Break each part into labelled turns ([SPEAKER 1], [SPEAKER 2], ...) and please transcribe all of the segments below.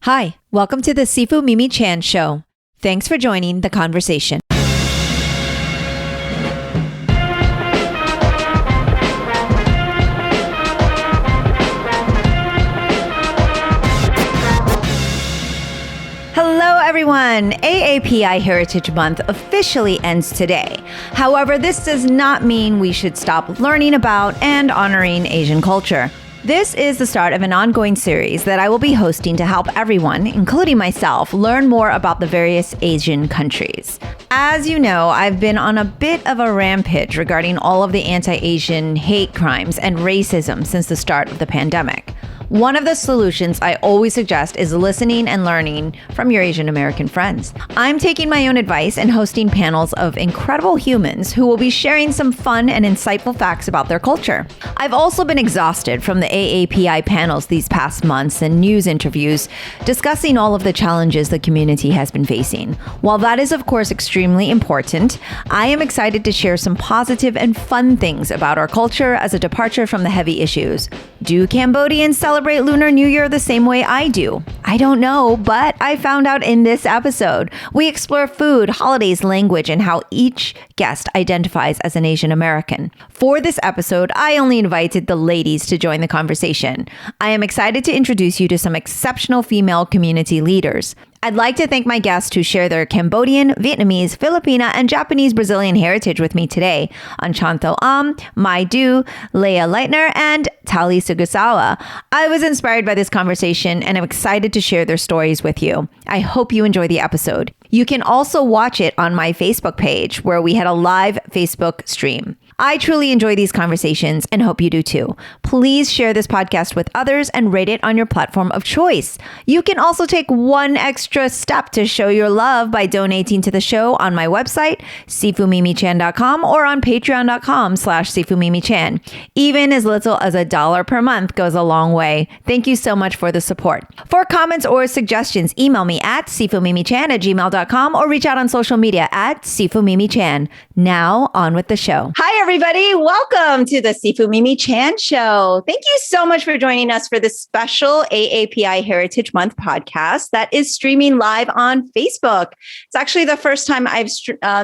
[SPEAKER 1] Hi, welcome to the Sifu Mimi Chan Show. Thanks for joining the conversation. Hello everyone! AAPI Heritage Month officially ends today. However, this does not mean we should stop learning about and honoring Asian culture. This is the start of an ongoing series that I will be hosting to help everyone, including myself, learn more about the various Asian countries. As you know, I've been on a bit of a rampage regarding all of the anti-Asian hate crimes and racism since the start of the pandemic. One of the solutions I always suggest is listening and learning from your Asian American friends. I'm taking my own advice and hosting panels of incredible humans who will be sharing some fun and insightful facts about their culture. I've also been exhausted from the AAPI panels these past months and news interviews discussing all of the challenges the community has been facing. While that is of course extremely important, I am excited to share some positive and fun things about our culture as a departure from the heavy issues. Do Cambodians celebrate Lunar New Year the same way I do? I don't know, but I found out in this episode. We explore food, holidays, language, and how each guest identifies as an Asian American. For this episode, I only invited the ladies to join the conversation. I am excited to introduce you to some exceptional female community leaders. I'd like to thank my guests who share their Cambodian, Vietnamese, Filipina, and Japanese Brazilian heritage with me today. Anchanto Mai Du, Leah Leitner, and Tali Sugasawa. I was inspired by this conversation and I'm excited to share their stories with you. I hope you enjoy the episode. You can also watch it on my Facebook page where we had a live Facebook stream. I truly enjoy these conversations and hope you do too. Please share this podcast with others and rate it on your platform of choice. You can also take one extra step to show your love by donating to the show on my website, sifumimichan.com, or on patreon.com/sifumimichan. Even as little as $1 per month goes a long way. Thank you so much for the support. For comments or suggestions, email me at sifumimichan@gmail.com or reach out on social media at sifumimichan. Now on with the show. Hi, everybody. Welcome to the Sifu Mimi Chan Show. Thank you so much for joining us for this special AAPI Heritage Month podcast that is streaming live on Facebook. It's actually the first time I've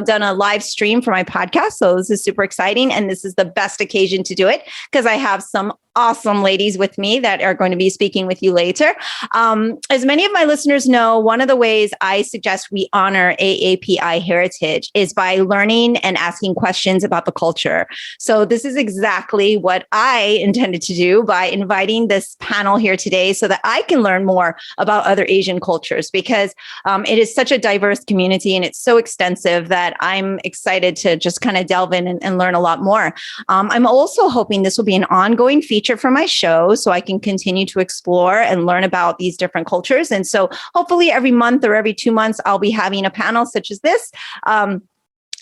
[SPEAKER 1] done a live stream for my podcast, so this is super exciting, and this is the best occasion to do it because I have some awesome ladies with me that are going to be speaking with you later. As many of my listeners know, one of the ways I suggest we honor AAPI heritage is by learning and asking questions about the culture. So this is exactly what I intended to do by inviting this panel here today so that I can learn more about other Asian cultures because it is such a diverse community and it's so extensive that I'm excited to just kind of delve in and learn a lot more. I'm also hoping this will be an ongoing feature for my show so I can continue to explore and learn about these different cultures. And so hopefully every month or every 2 months, I'll be having a panel such as this.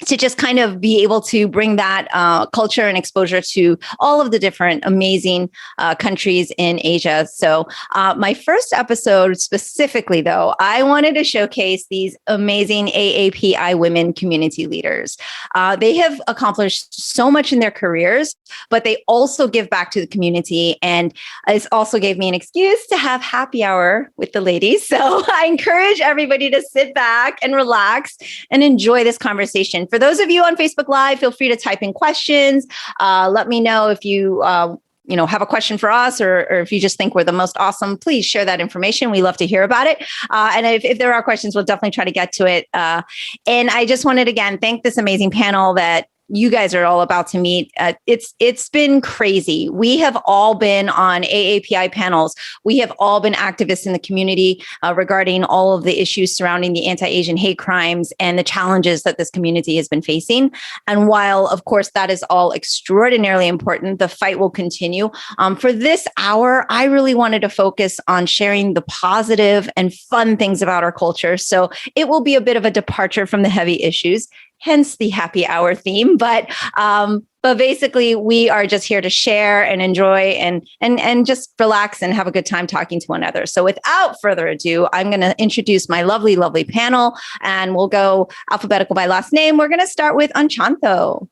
[SPEAKER 1] To just kind of be able to bring that culture and exposure to all of the different amazing countries in Asia. So my first episode specifically, though, I wanted to showcase these amazing AAPI women community leaders. They have accomplished so much in their careers, but they also give back to the community. And it also gave me an excuse to have happy hour with the ladies. So I encourage everybody to sit back and relax and enjoy this conversation. For those of you on Facebook Live, feel free to type in questions. Let me know if you have a question for us or if you just think we're the most awesome, please share that information. We love to hear about it. And if there are questions, we'll definitely try to get to it. And I just wanted, again, thank this amazing panel that you guys are all about to meet. It's been crazy. We have all been on AAPI panels. We have all been activists in the community regarding all of the issues surrounding the anti-Asian hate crimes and the challenges that this community has been facing. And while, of course, that is all extraordinarily important, the fight will continue. For this hour, I really wanted to focus on sharing the positive and fun things about our culture. So it will be a bit of a departure from the heavy issues, hence the happy hour theme. But basically, we are just here to share and enjoy and just relax and have a good time talking to one another. So without further ado, I'm going to introduce my lovely, lovely panel, and we'll go alphabetical by last name. We're going to start with Anchanto.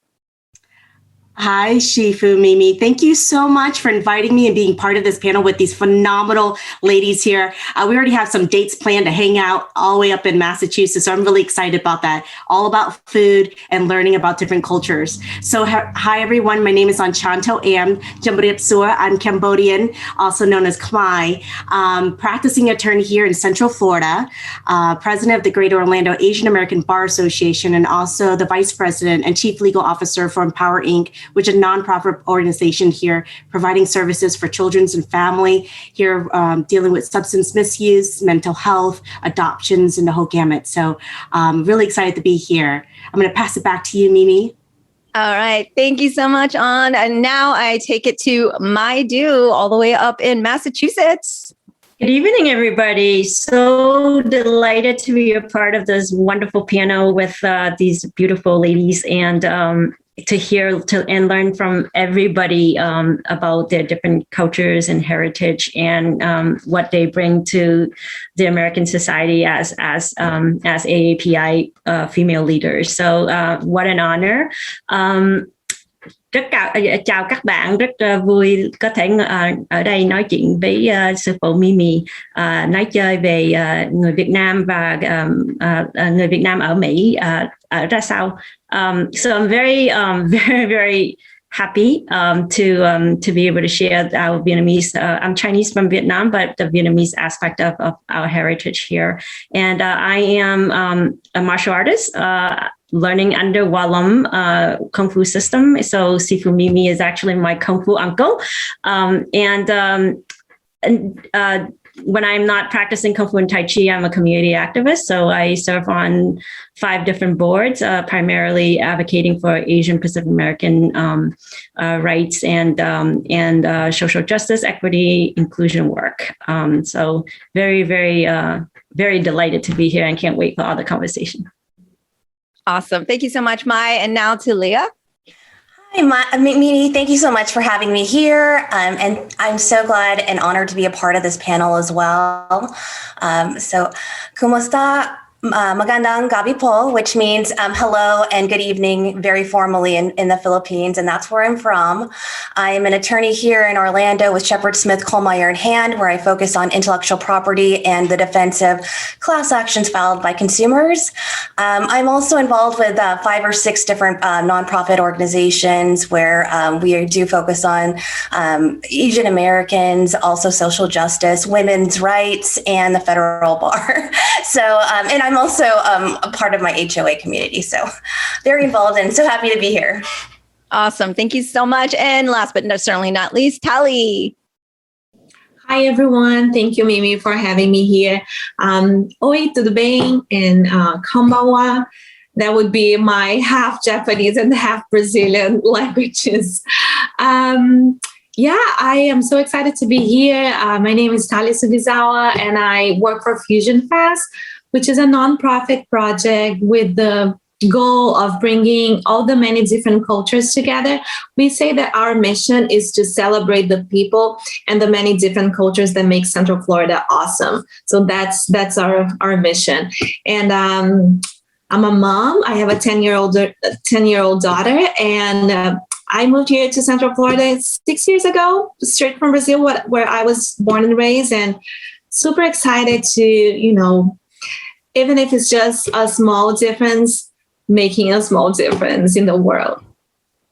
[SPEAKER 2] Hi, Shifu Mimi. Thank you so much for inviting me and being part of this panel with these phenomenal ladies here. We already have some dates planned to hang out all the way up in Massachusetts, so I'm really excited about that. All about food and learning about different cultures. So hi, everyone. My name is Anchanto Am Jambriapsua. I'm Cambodian, also known as Khmer, practicing attorney here in Central Florida, president of the Greater Orlando Asian American Bar Association, and also the vice president and chief legal officer for Empower Inc., which is a nonprofit organization here providing services for children and family here, dealing with substance misuse, mental health, adoptions, and the whole gamut. So really excited to be here. I'm going to pass it back to you, Mimi.
[SPEAKER 1] All right. Thank you so much, An. And now I take it to my due all the way up in Massachusetts.
[SPEAKER 3] Good evening, everybody. So delighted to be a part of this wonderful panel with these beautiful ladies and to hear and learn from everybody about their different cultures and heritage and what they bring to the American society as AAPI female leaders. So what an honor. Chào các bạn, rất vui có thể ở đây nói chuyện với sư phụ Mimi, nói chơi về người Việt Nam và người Việt Nam ở Mỹ ở ra sao. So I'm very, very happy to be able to share our Vietnamese. I'm Chinese from Vietnam, but the Vietnamese aspect of our heritage here. And I am a martial artist. Learning under Walum Kung Fu system. So Sifu Mimi is actually my Kung Fu uncle. When I'm not practicing Kung Fu and Tai Chi, I'm a community activist. So I serve on 5 different boards, primarily advocating for Asian Pacific American rights and social justice, equity, inclusion work. So very, very, very delighted to be here and can't wait for all the conversation.
[SPEAKER 1] Awesome. Thank you so much, Mai. And now to Leah.
[SPEAKER 4] Hi, Mimi. Thank you so much for having me here. And I'm so glad and honored to be a part of this panel as well. So, kumusta? Magandang gabi po, which means hello and good evening very formally in the Philippines, and that's where I'm from. I am an attorney here in Orlando with Shepard Smith Kohlmeyer in hand, where I focus on intellectual property and the defense of class actions filed by consumers. I'm also involved with 5 or 6 different nonprofit organizations where we do focus on Asian Americans, also social justice, women's rights, and the federal bar. So, and I'm also a part of my HOA community. So very involved and so happy to be here.
[SPEAKER 1] Awesome. Thank you so much. And last but certainly not least, Tali.
[SPEAKER 5] Hi, everyone. Thank you, Mimi, for having me here. Oi, tudo bem? And konbanwa. That would be my half Japanese and half Brazilian languages. Yeah, I am so excited to be here. My name is Thalia Sugizawa, and I work for Fusion Fest, which is a nonprofit project with the goal of bringing all the many different cultures together. We say that our mission is to celebrate the people and the many different cultures that make Central Florida awesome. So that's our mission. And I'm a mom. I have a 10-year-old daughter, and I moved here to Central Florida 6 years ago, straight from Brazil, where I was born and raised, and super excited to, even if it's just a small difference, making a small difference in the world.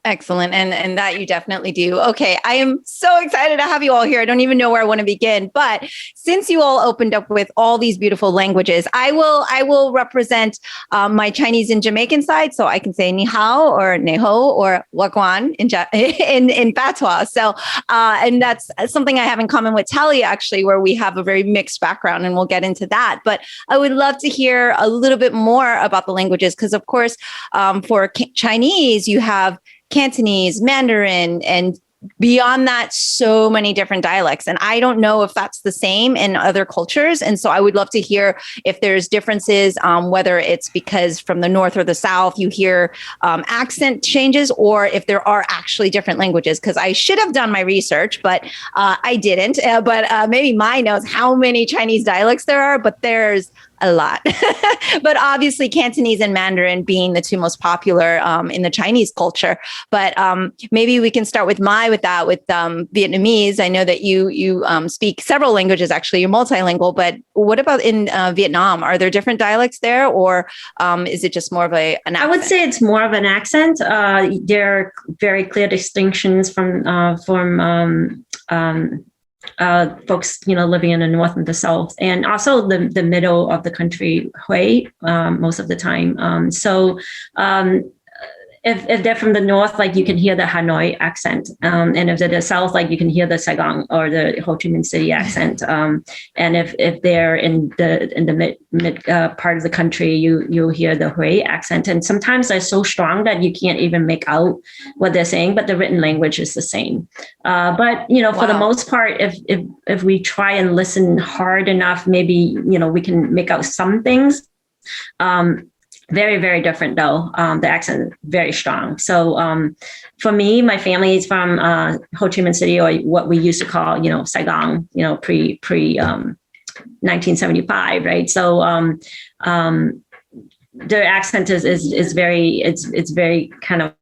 [SPEAKER 1] Excellent. And that you definitely do. Okay. I am so excited to have you all here. I don't even know where I want to begin, but since you all opened up with all these beautiful languages, I will represent my Chinese and Jamaican side. So I can say ni hao or neho or wagwan in patois. So, and that's something I have in common with Tali, actually, where we have a very mixed background, and we'll get into that. But I would love to hear a little bit more about the languages, because of course, for Chinese, you have Cantonese, Mandarin, and beyond that, so many different dialects. And I don't know if that's the same in other cultures. And so I would love to hear if there's differences, whether it's because from the North or the South, you hear accent changes, or if there are actually different languages, because I should have done my research, but I didn't. But maybe Mai knows how many Chinese dialects there are, but there's a lot. But obviously Cantonese and Mandarin being the two most popular in the Chinese culture. But maybe we can start with Vietnamese. I know that you speak several languages, actually. You're multilingual, but what about in Vietnam? Are there different dialects there, or is it just more of an accent?
[SPEAKER 3] I would say it's more of an accent. There are very clear distinctions from folks, living in the north and the south, and also the middle of the country, Hui, most of the time. If they're from the north, like you can hear the Hanoi accent, and if they're the south, like you can hear the Saigon or the Ho Chi Minh City accent. And if they're in the mid part of the country, you'll hear the Hui accent. And sometimes they're so strong that you can't even make out what they're saying, but the written language is the same. But for the most part, if we try and listen hard enough, maybe we can make out some things. Very, very different though. The accent very strong. So for me, my family is from Ho Chi Minh City, or what we used to call, Saigon, pre 1975, right? So their accent is very, it's very kind of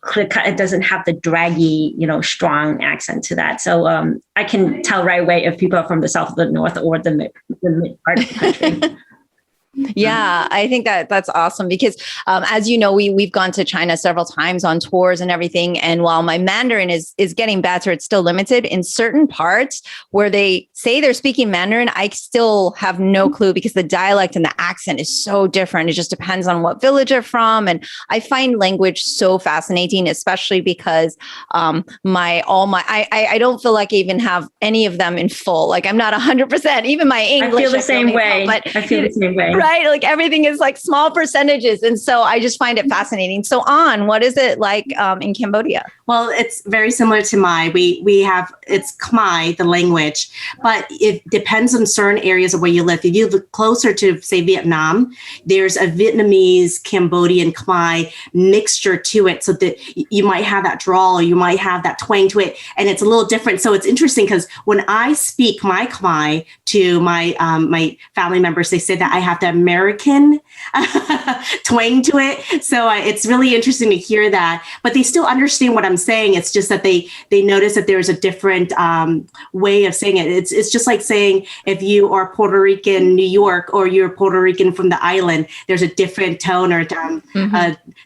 [SPEAKER 3] clear cut. It doesn't have the draggy, strong accent to that. So I can tell right away if people are from the south, or the north, or the mid part of the country.
[SPEAKER 1] Yeah, I think that's awesome because, as you know, we've gone to China several times on tours and everything. And while my Mandarin is getting better, it's still limited in certain parts where they say they're speaking Mandarin. I still have no clue because the dialect and the accent is so different. It just depends on what village they're from. And I find language so fascinating, especially because I don't feel like I even have any of them in full. Like I'm not 100%, even my English.
[SPEAKER 3] I feel the same way. I feel the same way.
[SPEAKER 1] Right? Like everything is like small percentages. And so I just find it fascinating. So what is it like in Cambodia?
[SPEAKER 2] Well, it's very similar to Khmer. It's Khmer, the language, but it depends on certain areas of where you live. If you live closer to, say, Vietnam, there's a Vietnamese, Cambodian, Khmer mixture to it. So that you might have that drawl, you might have that twang to it, and it's a little different. So it's interesting because when I speak my Khmer to my family members, they say that I have the American twang to it. So it's really interesting to hear that, but they still understand what I'm saying. It's just that they notice that there's a different way of saying it. It's just like saying if you are Puerto Rican, New York, or you're Puerto Rican from the island, there's a different tone or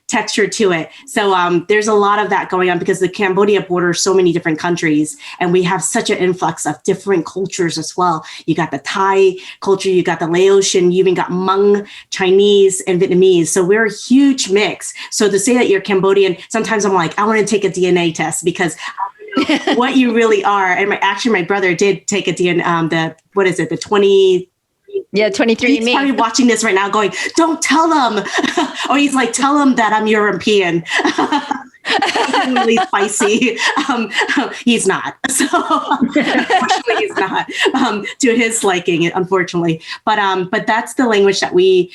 [SPEAKER 2] texture to it. So there's a lot of that going on because the Cambodia borders so many different countries, and we have such an influx of different cultures as well. You got the Thai culture, you got the Laotian, you even got Hmong, Chinese, and Vietnamese. So we're a huge mix. So to say that you're Cambodian, sometimes I'm like, I want to take a DNA test because I don't know what you really are. And my brother did take a DNA, the 20.
[SPEAKER 1] Yeah, 23
[SPEAKER 2] He's probably watching this right now going, don't tell them. Or he's like, tell them that I'm European. Really spicy. He's not. So unfortunately, he's not to his liking, unfortunately. But that's the language that we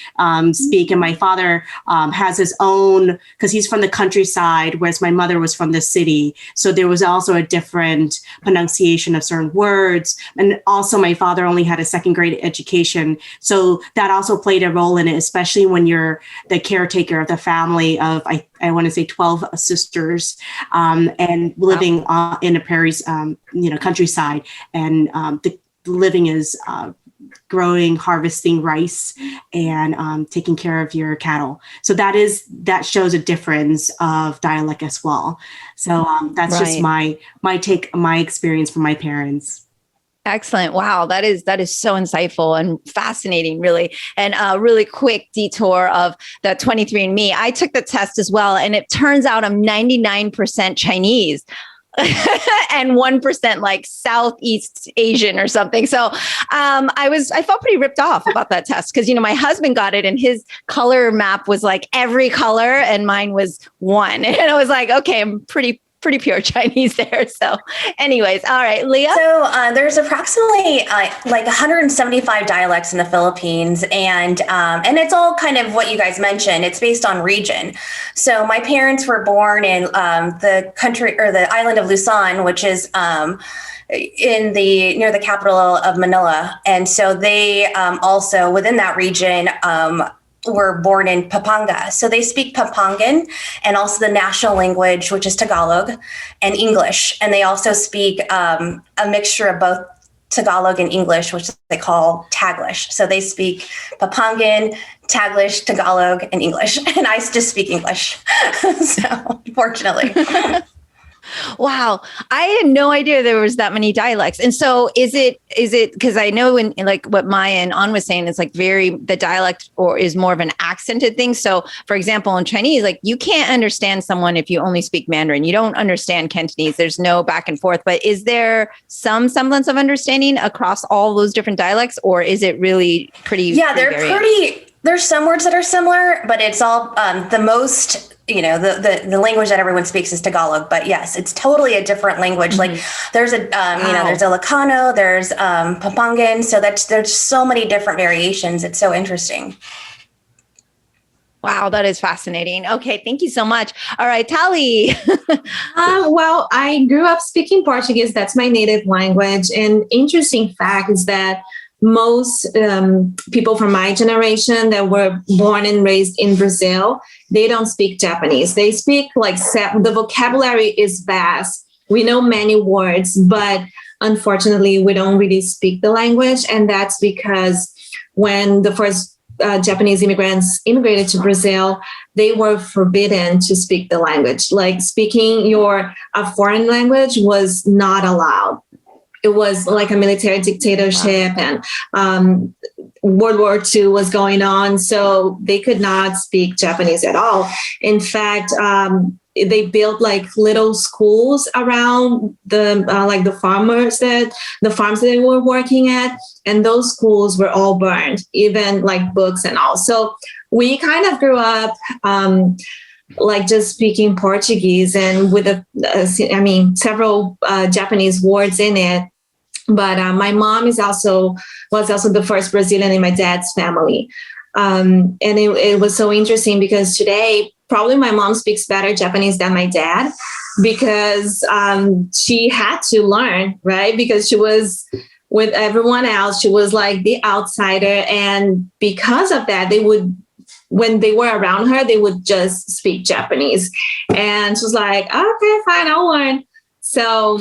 [SPEAKER 2] speak. And my father has his own, because he's from the countryside, whereas my mother was from the city. So there was also a different pronunciation of certain words. And also my father only had a second grade education. So that also played a role in it, especially when you're the caretaker of the family of, I want to say 12 sisters, and living in a prairies, countryside, and the living is growing, harvesting rice, and taking care of your cattle. So that shows a difference of dialect as well. So that's just my take, my experience from my parents.
[SPEAKER 1] Excellent. Wow. That is so insightful and fascinating, really. And a really quick detour of the 23andMe. I took the test as well, and it turns out I'm 99% Chinese. And 1% like Southeast Asian or something. So I felt pretty ripped off about that test because, my husband got it and his color map was like every color and mine was 1. And I was like, okay, I'm pretty pure Chinese there. So anyways, all right, Leah.
[SPEAKER 4] So there's approximately like 175 dialects in the Philippines, and it's all kind of what you guys mentioned. It's based on region. So my parents were born in the country or the island of Luzon, which is near the capital of Manila. And so they also within that region were born in Pampanga. So they speak Pampangan and also the national language, which is Tagalog and English. And they also speak a mixture of both Tagalog and English, which they call Taglish. So they speak Papangan, Taglish, Tagalog, and English. And I just speak English. So fortunately.
[SPEAKER 1] Wow. I had no idea there was that many dialects. And so is it, because I know in like what Maya and An was saying, it's like the dialect or is more of an accented thing. So for example, in Chinese, like you can't understand someone if you only speak Mandarin. You don't understand Cantonese. There's no back and forth, but is there some semblance of understanding across all those different dialects, or is it really pretty?
[SPEAKER 4] Yeah, there's some words that are similar, but it's all the most, the language that everyone speaks is Tagalog, but yes, it's totally a different language.
[SPEAKER 1] Mm-hmm.
[SPEAKER 4] Like there's there's Ilocano, there's Pampangan. So there's so many different variations. It's so interesting.
[SPEAKER 1] Wow, that is fascinating. Okay, thank you so much. All right, Tali.
[SPEAKER 5] Well, I grew up speaking Portuguese. That's my native language. And interesting fact is that most people from my generation that were born and raised in Brazil, they don't speak Japanese. They speak the vocabulary is vast. We know many words, but unfortunately, we don't really speak the language. And that's because when the first Japanese immigrants immigrated to Brazil, they were forbidden to speak the language. Like speaking a foreign language was not allowed. It was like a military dictatorship, and World War II was going on, so they could not speak Japanese at all. In fact, they built like little schools around the farms that they were working at, and those schools were all burned, even like books and all. So we kind of grew up just speaking Portuguese and with several Japanese words in it. But my mom was also the first Brazilian in my dad's family. And it was so interesting because today, probably my mom speaks better Japanese than my dad because she had to learn, right? Because she was with everyone else. She was like the outsider. And because of that, when they were around her, they would just speak Japanese. And she was like, okay, fine, I'll learn. So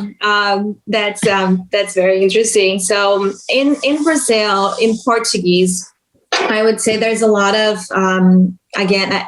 [SPEAKER 5] that's very interesting. So in Brazil, in Portuguese, I would say there's a lot of,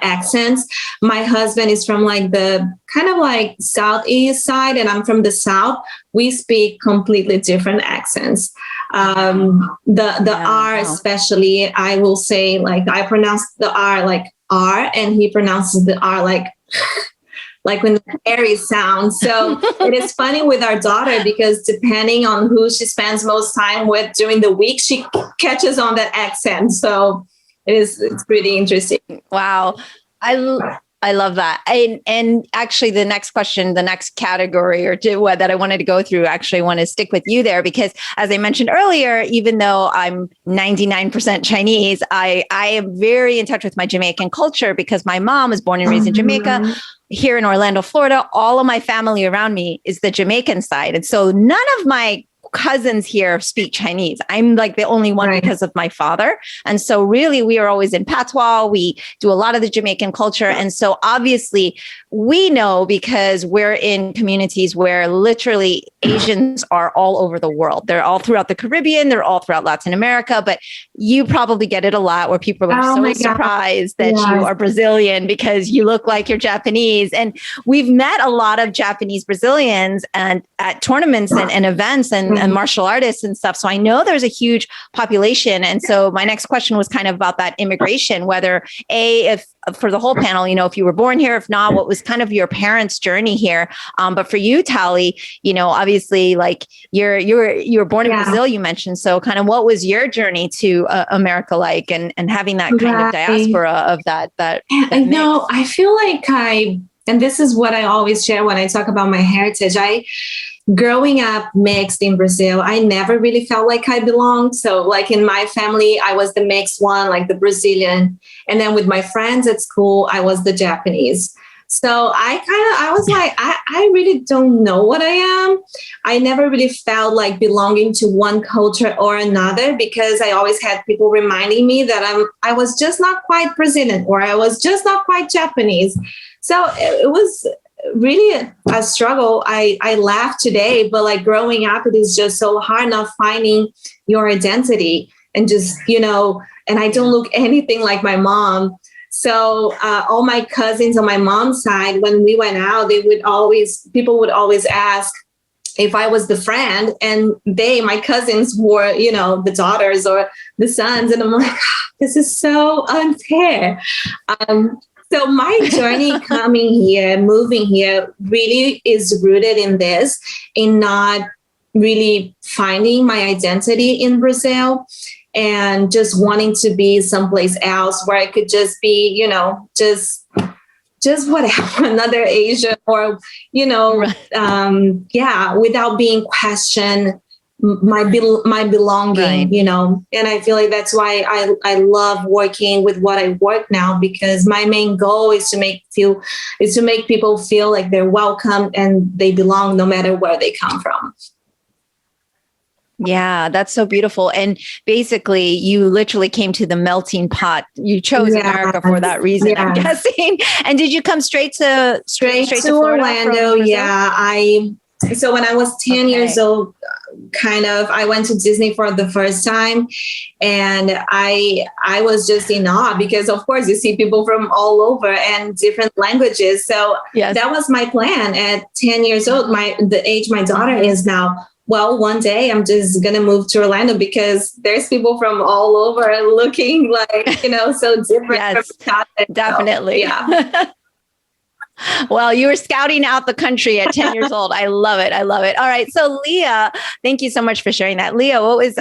[SPEAKER 5] accents. My husband is from the kind of southeast side, and I'm from the south. We speak completely different accents. The R especially, I will say, I pronounce the R like R, and he pronounces the R like when the airy sound. So it is funny with our daughter because depending on who she spends most time with during the week, she catches on that accent. So it's pretty interesting.
[SPEAKER 1] Wow. I love that. And actually the next question, the next category or two that I wanted to go through, actually want to stick with you there because as I mentioned earlier, even though I'm 99% Chinese, I am very in touch with my Jamaican culture because my mom was born and raised in Jamaica. Here in Orlando, Florida, all of my family around me is the Jamaican side. And so none of my cousins here speak Chinese. I'm the only one because of my father. And so really we are always in patois. We do a lot of the Jamaican culture. And so obviously we know because we're in communities where literally Asians are all over the world. They're all throughout the Caribbean. They're all throughout Latin America, but you probably get it a lot where people are so surprised that you are Brazilian because you look like you're Japanese. And we've met a lot of Japanese Brazilians and at tournaments and events and martial artists and stuff. So I know there's a huge population. And so my next question was kind of about that immigration, whether if for the whole panel, if you were born here, if not, what was kind of your parents' journey here? But for you, Tali, obviously you were born in Brazil, you mentioned. So kind of what was your journey to America like and having that kind of diaspora of that
[SPEAKER 5] I know, I feel like and this is what I always share when I talk about my heritage. Growing up mixed in Brazil, I never really felt like I belonged. So in my family, I was the mixed one, the Brazilian. And then with my friends at school, I was the Japanese. So I was like, I really don't know what I am. I never really felt like belonging to one culture or another, because I always had people reminding me that I was just not quite Brazilian, or I was just not quite Japanese. So it was really a struggle. I laugh today, but like growing up, it is just so hard not finding your identity, and just, and I don't look anything like my mom. So all my cousins on my mom's side, when we went out, people would always ask if I was the friend, and my cousins were, the daughters or the sons. And I'm like, this is so unfair. So my journey coming here, moving here, really is rooted in not really finding my identity in Brazil, and just wanting to be someplace else where I could just be, just whatever, another Asian, or, without being questioned, my belonging,
[SPEAKER 1] Right.
[SPEAKER 5] and I feel like that's why I love working with what I work now, because my main goal is to make people feel like they're welcome and they belong no matter where they come from.
[SPEAKER 1] Yeah, that's so beautiful. And basically, you literally came to the melting pot. You chose America for that reason, I'm guessing. And did you come straight to Florida,
[SPEAKER 5] Orlando? Yeah, so when I was 10 years old, I went to Disney for the first time, and I was just in awe, because of course you see people from all over and different languages. So that was my plan at 10 years old, the age my daughter is now. Well, one day I'm just going to move to Orlando, because there's people from all over looking like, so different.
[SPEAKER 1] Yes, definitely.
[SPEAKER 5] So, yeah.
[SPEAKER 1] Well, you were scouting out the country at 10 years old. I love it. I love it. All right. So Leah, thank you so much for sharing that. Leah, what was,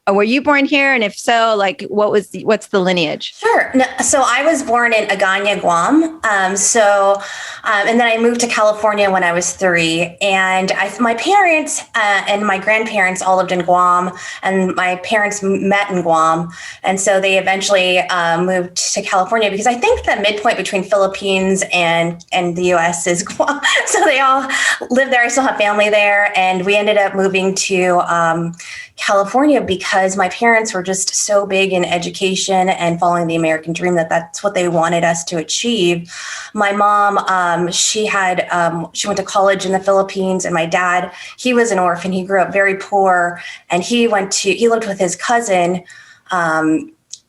[SPEAKER 1] were you born here? And if so, like, what's the lineage?
[SPEAKER 4] Sure. No, so I was born in Agana, Guam. And then I moved to California when I was 3. And my parents and my grandparents all lived in Guam, and my parents met in Guam. And so they eventually moved to California, because I think the midpoint between Philippines and the U.S. is Guam. So they all live there. I still have family there. And we ended up moving to California because my parents were just so big in education and following the American dream that's what they wanted us to achieve. My mom, she went to college in the Philippines, and my dad, he was an orphan. He grew up very poor, and he lived with his cousin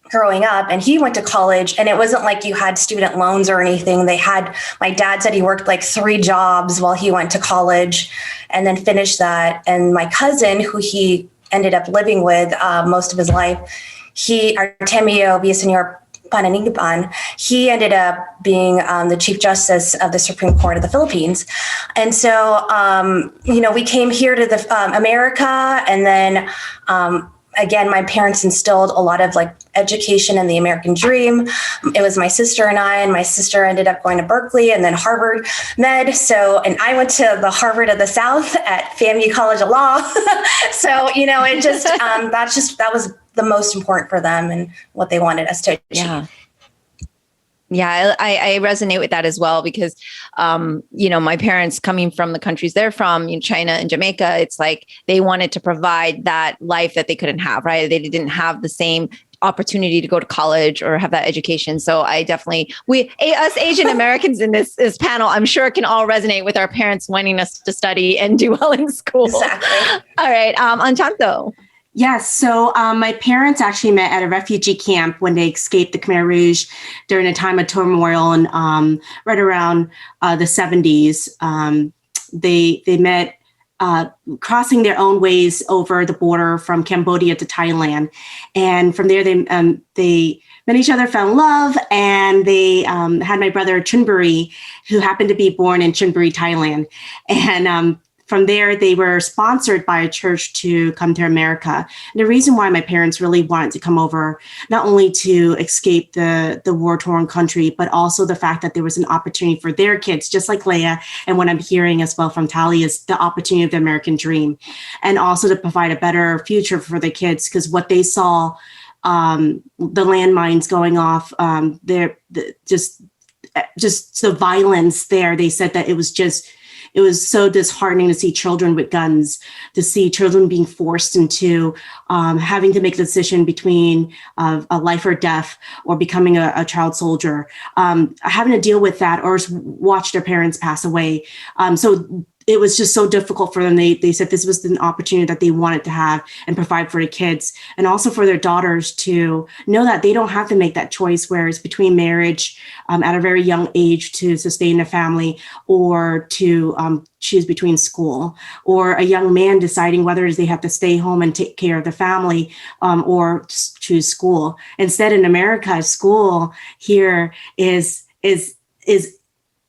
[SPEAKER 4] growing up, and he went to college, and it wasn't like you had student loans or anything. My dad said he worked like 3 jobs while he went to college and then finished that. And my cousin, who he ended up living with most of his life, Artemio Villaseñor Pananiban, he ended up being the Chief Justice of the Supreme Court of the Philippines. And so, we came here to America, and then again, my parents instilled a lot of like education and the American dream. It was my sister and my sister ended up going to Berkeley and then Harvard Med. And I went to the Harvard of the South at FAMU College of Law. So, it just, that was the most important for them and what they wanted us to achieve.
[SPEAKER 1] Yeah, I resonate with that as well, because, my parents coming from the countries they're from, China and Jamaica, it's like they wanted to provide that life that they couldn't have, right? They didn't have the same opportunity to go to college or have that education. So I definitely, us Asian Americans in this panel, I'm sure can all resonate with our parents wanting us to study and do well in school.
[SPEAKER 4] Exactly.
[SPEAKER 1] All right, Enchanto.
[SPEAKER 2] Yes. So my parents actually met at a refugee camp when they escaped the Khmer Rouge during a time of turmoil, and right around the 70s. They met crossing their own ways over the border from Cambodia to Thailand. And from there, they met each other, fell in love, and they had my brother Chunburi, who happened to be born in Chunburi, Thailand. And from there, they were sponsored by a church to come to America. And the reason why my parents really wanted to come over, not only to escape the war-torn country, but also the fact that there was an opportunity for their kids, just like Leia, and what I'm hearing as well from Tali, is the opportunity of the American dream. And also to provide a better future for the kids, because what they saw, the landmines going off, just just the violence there. They said that it was so disheartening to see children with guns, to see children being forced into having to make a decision between a life or death or becoming a child soldier, having to deal with that or watch their parents pass away. So it was just so difficult for them. They said this was an opportunity that they wanted to have and provide for the kids, and also for their daughters to know that they don't have to make that choice where it's between marriage at a very young age to sustain a family, or to choose between school, or a young man deciding whether they have to stay home and take care of the family, or choose school. Instead, in America, school here is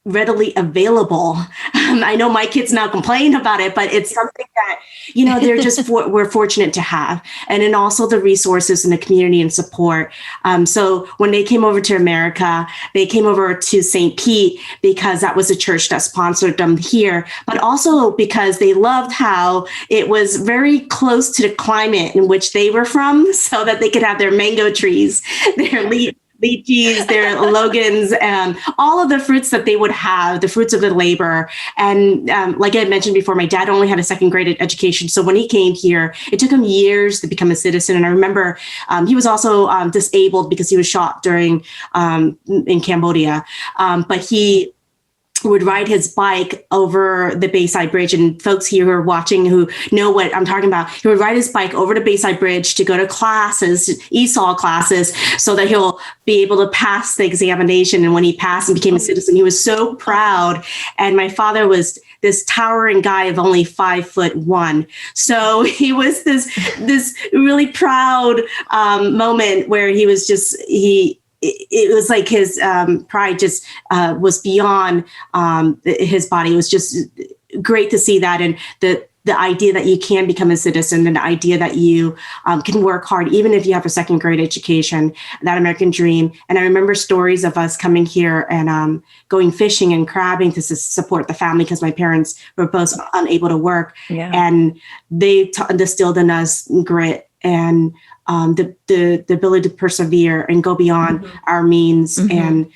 [SPEAKER 2] readily available. I know my kids now complain about it, but it's something that, they're just, we're fortunate to have. And then also the resources and the community and support. So when they came over to America, they came over to St. Pete because that was a church that sponsored them here, but also because they loved how it was very close to the climate in which they were from, so that they could have their mango trees, their lychees, their logans, all of the fruits that they would have, the fruits of their labor. And like I mentioned before, my dad only had a second grade education. So when he came here, it took him years to become a citizen. And I remember he was also disabled because he was shot during in Cambodia. But he would ride his bike over the Bayside Bridge, and folks here who are watching who know what I'm talking about, he would ride his bike over the Bayside Bridge to go to classes, ESOL classes, so that he'll be able to pass the examination. And when he passed and became a citizen, he was so proud. And my father was this towering guy of only 5'1". So he was this really proud moment where he was just, it was like his pride just was beyond his body. It was just great to see that. And the idea that you can become a citizen, and the idea that you can work hard, even if you have a second grade education, that American dream. And I remember stories of us coming here and going fishing and crabbing to support the family, because my parents were both unable to work. Yeah. And they instilled in us grit and the ability to persevere and go beyond our means. And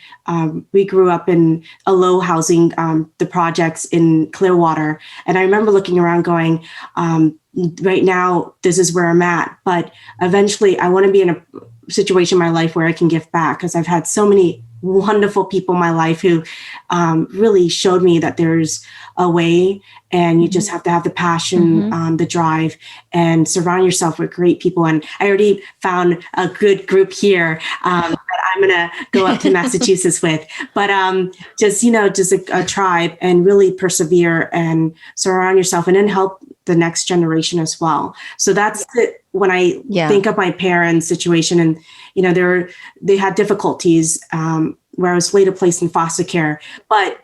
[SPEAKER 2] we grew up in a low housing, the projects in Clearwater. And I remember looking around going, right now, this is where I'm at. But eventually I want to be in a situation in my life where I can give back, because I've had so many wonderful people in my life who really showed me that there's a way, and you just have to have the passion, the drive, and surround yourself with great people. And I already found a good group here that I'm going to go up to Massachusetts with. But just a tribe, and really persevere and surround yourself, and then help the next generation as well. So that's when I think of my parents' situation, and they had difficulties where I was later placed in foster care. But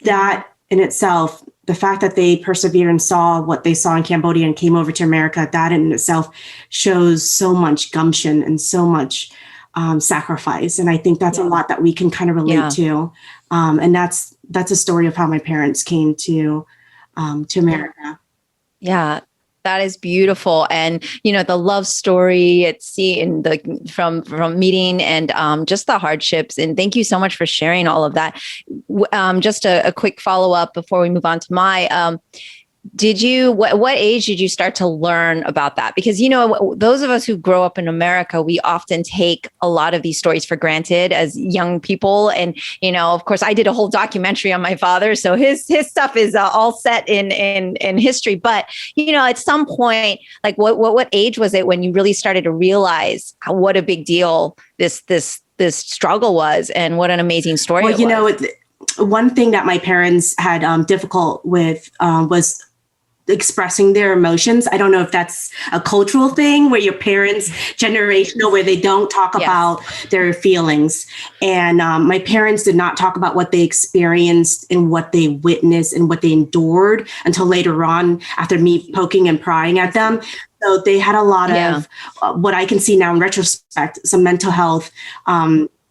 [SPEAKER 2] that in itself, the fact that they persevered and saw what they saw in Cambodia and came over to America, that in itself shows so much gumption and so much sacrifice. And I think that's a lot that we can kind of relate to. And that's a story of how my parents came to America.
[SPEAKER 1] Yeah. That is beautiful. And, the love story from meeting and just the hardships. And thank you so much for sharing all of that. Just a quick follow up before we move on to my, what age did you start to learn about that? Because, those of us who grow up in America, we often take a lot of these stories for granted as young people. And, of course, I did a whole documentary on my father. So his stuff is all set in history. But, at some point, like what age was it when you really started to realize what a big deal this struggle was, and what an amazing story it was?
[SPEAKER 2] One thing that my parents had difficult with was expressing their emotions. I don't know if that's a cultural thing where your parents, generational, where they don't talk about their feelings. And my parents did not talk about what they experienced and what they witnessed and what they endured until later on, after me poking and prying at them. So they had a lot of what I can see now in retrospect, some mental health,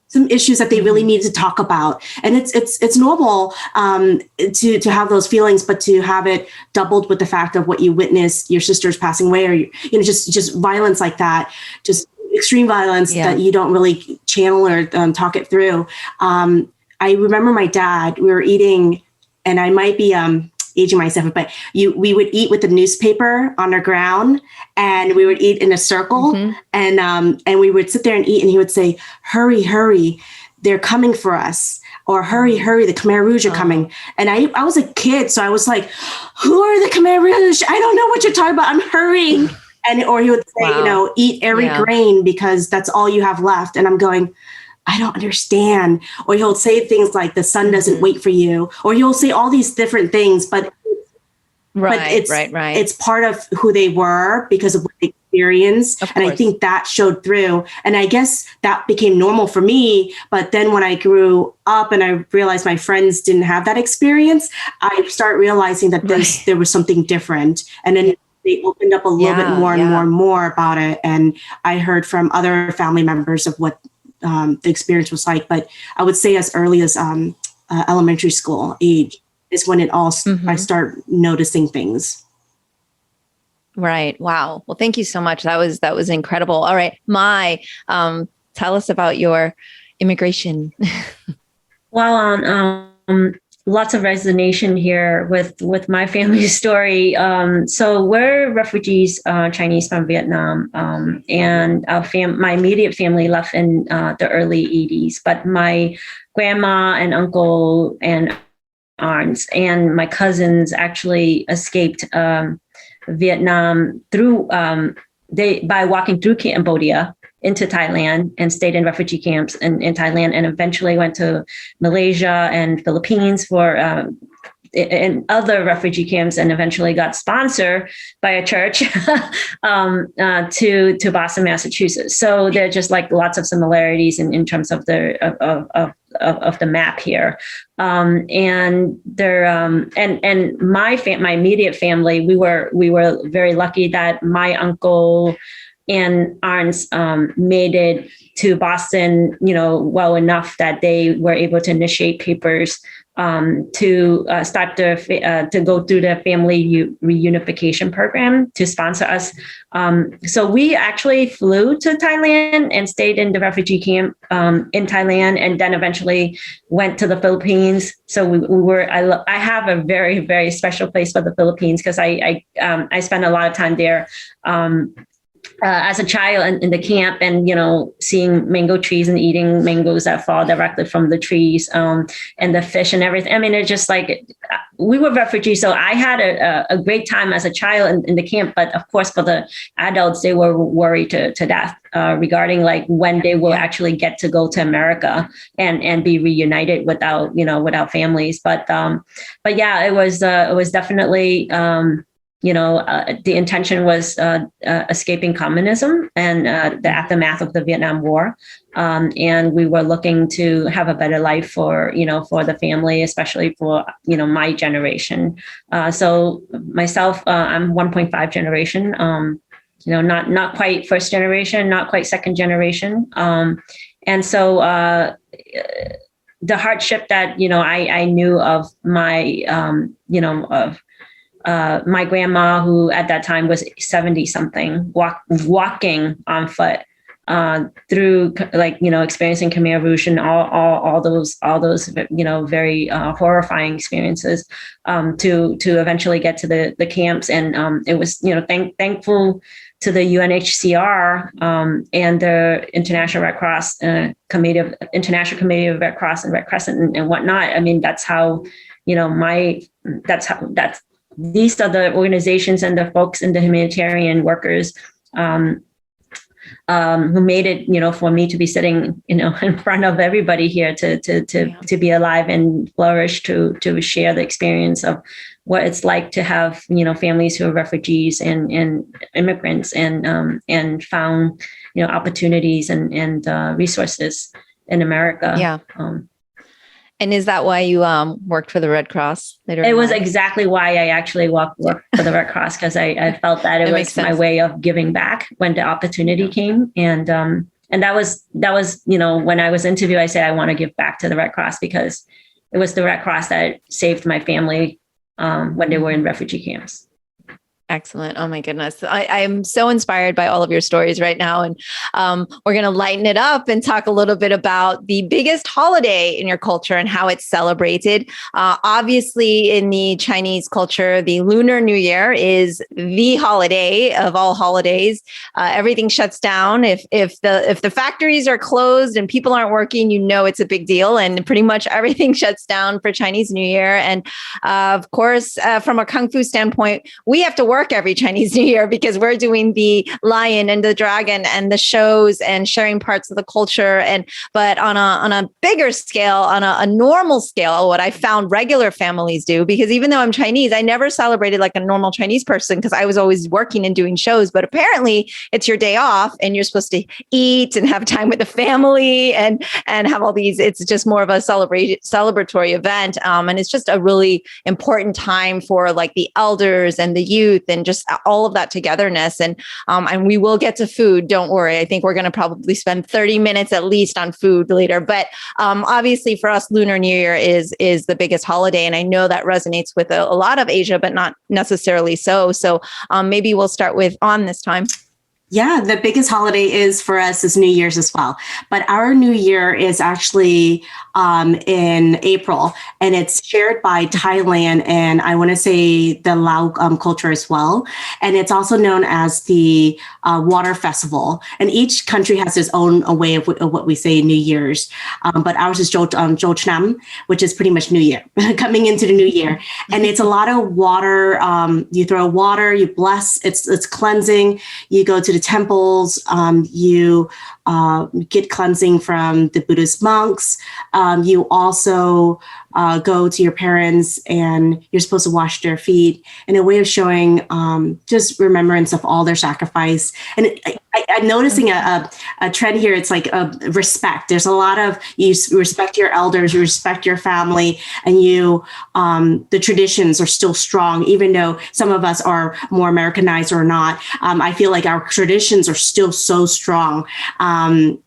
[SPEAKER 2] some issues that they really need to talk about. And it's normal to have those feelings, but to have it doubled with the fact of what you witnessed, your sister's passing away, or just violence like that, just extreme violence that you don't really channel or talk it through. I remember my dad, we were eating, and I might be aging myself, but we would eat with the newspaper on the ground, and we would eat in a circle, and we would sit there and eat, and he would say, hurry, hurry, they're coming for us. Or hurry, hurry, the Khmer Rouge are coming. And I was a kid, so I was like, who are the Khmer Rouge? I don't know what you're talking about. I'm hurrying. Or he would say, eat every grain because that's all you have left. And I'm going, I don't understand. Or he'll say things like the sun doesn't wait for you. Or he'll say all these different things, but it's part of who they were because of what they experienced. And I think that showed through. And I guess that became normal for me. But then when I grew up and I realized my friends didn't have that experience, I started realizing that there was something different. And then they opened up a little bit more and more about it. And I heard from other family members of what the experience was like. But I would say as early as elementary school age is when it all I start noticing things.
[SPEAKER 1] Right. Wow. Well, thank you so much. That was incredible. All right, Mai, tell us about your immigration.
[SPEAKER 3] Well, lots of resonation here with my family story. So we're refugees, Chinese from Vietnam, and my immediate family left in the early 80s. But my grandma and uncle and aunts and my cousins actually escaped Vietnam through by walking through Cambodia into Thailand and stayed in refugee camps in Thailand, and eventually went to Malaysia and Philippines for in other refugee camps, and eventually got sponsored by a church to Boston, Massachusetts. So there are just like lots of similarities in terms of the map here. And there and my immediate family, we were very lucky that my uncle and aunts made it to Boston, well enough that they were able to initiate papers to start to go through the family reunification program to sponsor us. So we actually flew to Thailand and stayed in the refugee camp in Thailand, and then eventually went to the Philippines. So I have a very, very special place for the Philippines because I spent a lot of time there. As a child in the camp, and seeing mango trees and eating mangoes that fall directly from the trees, and the fish and everything. I mean, it's just like we were refugees, so I had a great time as a child in the camp. But of course, for the adults, they were worried to death regarding like when they will actually get to go to America and be reunited without families. But yeah, it was definitely. The intention was escaping communism and the aftermath of the Vietnam War. And we were looking to have a better life for the family, especially for, my generation. So myself, I'm 1.5 generation, not quite first generation, not quite second generation. And so the hardship that, I knew of my grandma, who at that time was 70 something, walking on foot through experiencing Khmer Rouge and all those very horrifying experiences to eventually get to the camps. And it was thankful to the UNHCR and the International Red Cross International Committee of Red Cross and Red Crescent and whatnot. I mean, that's how these are the organizations and the folks and the humanitarian workers who made it, for me to be sitting, in front of everybody here to be alive and flourish, to share the experience of what it's like to have, families who are refugees and immigrants and found, opportunities and resources in America.
[SPEAKER 1] Yeah. And is that why you worked for the Red Cross later?
[SPEAKER 3] It was exactly why I actually worked for the Red Cross, because I felt that it was my way of giving back when the opportunity came. And that was when I was interviewed, I said I want to give back to the Red Cross because it was the Red Cross that saved my family when they were in refugee camps.
[SPEAKER 1] Excellent. Oh my goodness. I'm so inspired by all of your stories right now. And we're going to lighten it up and talk a little bit about the biggest holiday in your culture and how it's celebrated. Obviously, in the Chinese culture, the Lunar New Year is the holiday of all holidays. Everything shuts down. If the factories are closed and people aren't working, it's a big deal. And pretty much everything shuts down for Chinese New Year. And of course, from a Kung Fu standpoint, we have to work every Chinese New Year because we're doing the lion and the dragon and the shows and sharing parts of the culture. But on a bigger scale, on a normal scale, what I found regular families do, because even though I'm Chinese, I never celebrated like a normal Chinese person because I was always working and doing shows. But apparently it's your day off and you're supposed to eat and have time with the family and have all these, it's just more of a celebratory event. And it's just a really important time for like the elders and the youth and just all of that togetherness. And we will get to food. Don't worry. I think we're going to probably spend 30 minutes at least on food later. But obviously for us, Lunar New Year is the biggest holiday. And I know that resonates with a lot of Asia, but not necessarily so. So maybe we'll start with On this time.
[SPEAKER 2] Yeah, the biggest holiday for us is New Year's as well. But our New Year is actually in April, and it's shared by Thailand and I want to say the Lao culture as well. And it's also known as the Water Festival. And each country has its own way of what we say New Year's. But ours is Jo Chnam, which is pretty much New Year, coming into the New Year. And it's a lot of water. You throw water, you bless, it's cleansing. You go to the temples, you get cleansing from the Buddhist monks. You also go to your parents and you're supposed to wash their feet in a way of showing just remembrance of all their sacrifice. And I'm noticing a trend here. It's like respect. There's a lot of, you respect your elders, you respect your family, and the traditions are still strong, even though some of us are more Americanized or not. I feel like our traditions are still so strong.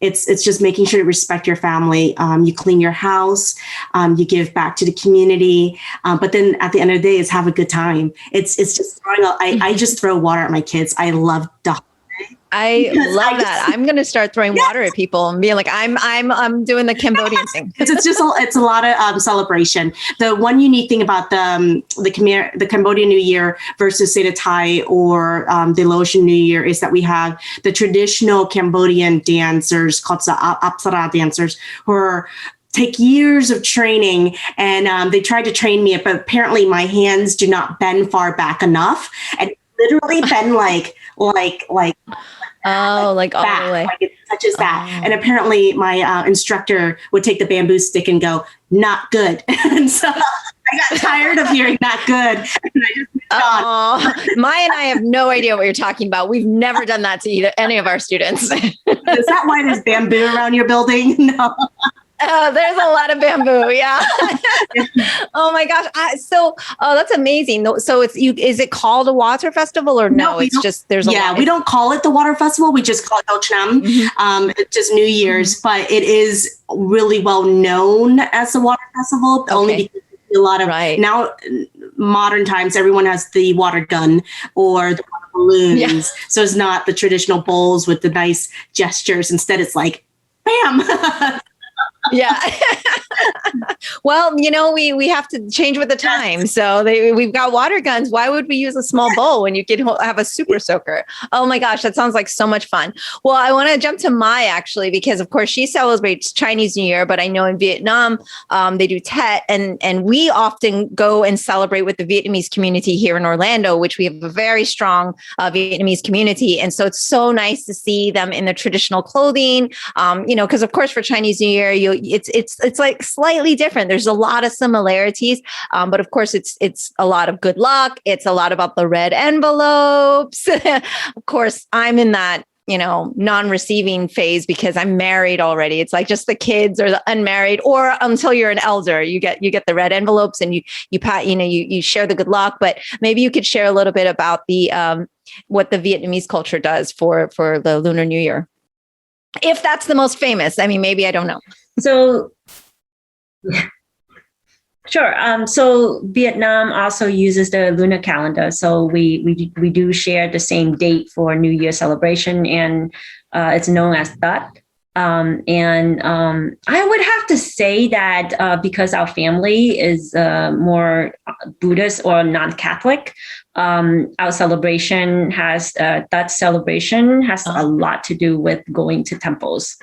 [SPEAKER 2] It's just making sure to respect your family. You clean your house, you give back to the community. But then at the end of the day, it's have a good time. It's just I just throw water at my kids. I love the
[SPEAKER 1] I love that. I'm going to start throwing water at people and being like, I'm doing the Cambodian thing.
[SPEAKER 2] It's a lot of celebration. The one unique thing about the Cambodian New Year versus say the Thai or the Laotian New Year is that we have the traditional Cambodian dancers called the Apsara dancers who take years of training, and they tried to train me, but apparently my hands do not bend far back enough, and literally bend like
[SPEAKER 1] all the way.
[SPEAKER 2] Like it touches that. And apparently my instructor would take the bamboo stick and go, not good. And so I got tired of hearing not good. And I just moved on.
[SPEAKER 1] Maya and I have no idea what you're talking about. We've never done that to any of our students.
[SPEAKER 2] Is that why there's bamboo around your building? No.
[SPEAKER 1] There's a lot of bamboo. Yeah. Oh my gosh. That's amazing. So is it called a water festival or no? It's just, there's a lot.
[SPEAKER 2] We don't call it the water festival. We just call it Ochnam. It's just New Year's, but it is really well known as the water festival, only because a lot of now modern times, everyone has the water gun or the water balloons. Yeah. So it's not the traditional bowls with the nice gestures. Instead, it's like, bam.
[SPEAKER 1] Yeah. Well, we have to change with the time. So we've got water guns. Why would we use a small bowl when you could have a super soaker? Oh my gosh, that sounds like so much fun. Well, I want to jump to Mai actually, because of course she celebrates Chinese New Year, but I know in Vietnam, they do Tet, and we often go and celebrate with the Vietnamese community here in Orlando, which we have a very strong Vietnamese community. And so it's so nice to see them in their traditional clothing, because of course for Chinese New Year, it's like slightly different. There's a lot of similarities, but of course it's a lot of good luck. It's a lot about the red envelopes. Of course, I'm in that non-receiving phase because I'm married already. It's like just the kids or the unmarried, or until you're an elder, you get the red envelopes and you share the good luck. But maybe you could share a little bit about the what the Vietnamese culture does for the Lunar New Year, if that's the most famous. I mean, maybe I don't know.
[SPEAKER 3] So Sure. So Vietnam also uses the lunar calendar. So we do share the same date for New Year celebration, and it's known as Tet. I would have to say that because our family is more Buddhist or non-Catholic, our celebration has that celebration has a lot to do with going to temples.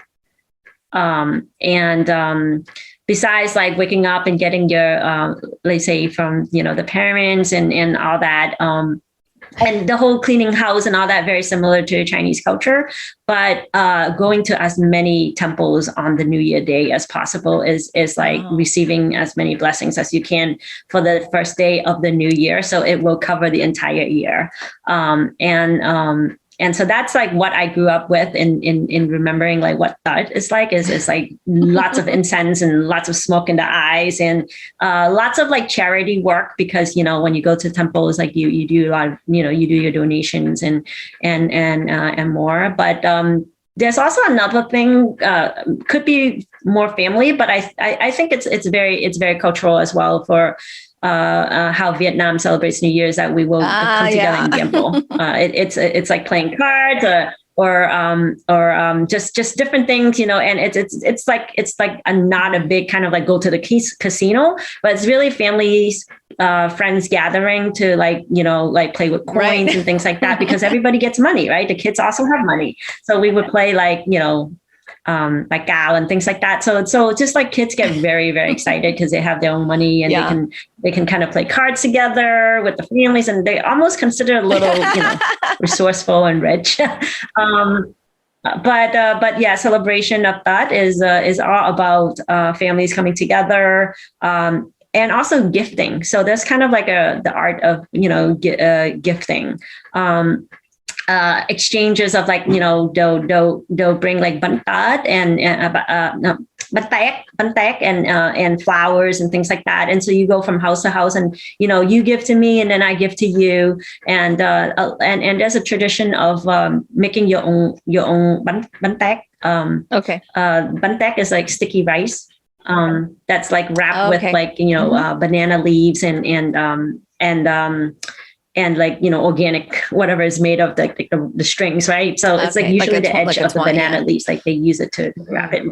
[SPEAKER 3] Besides like waking up and getting your, let's say from, the parents and all that, and the whole cleaning house and all that, very similar to Chinese culture, but going to as many temples on the New Year day as possible is like receiving as many blessings as you can for the first day of the new year. So it will cover the entire year. And so that's like what I grew up with in remembering like what Tet is like lots of incense and lots of smoke in the eyes and lots of like charity work, because when you go to temples, like you do a lot of you do your donations and more. But there's also another thing, could be more family, but I think it's very cultural as well for how Vietnam celebrates New Year's, that we will come together and gamble. It's like playing cards or just different things, and it's like not a big kind of like go to the casino, but it's really families, friends gathering to like play with coins and things like that, because everybody gets money, right? The kids also have money, so we would play like gal and things like that. So just like kids get very, very excited because they have their own money, and they can kind of play cards together with the families, and they almost consider a little, resourceful and rich. But yeah, celebration of that is all about families coming together, and also gifting. So there's kind of like the art of gifting. Exchanges of like they'll bring like bantat and flowers and things like that, and so you go from house to house, and you give to me and then I give to you, and there's a tradition of making your own bantat. Bantat is like sticky rice that's like wrapped with like banana leaves and like organic whatever is made of the strings, right? So it's like usually the edge of the banana leaves, like they use it to wrap it.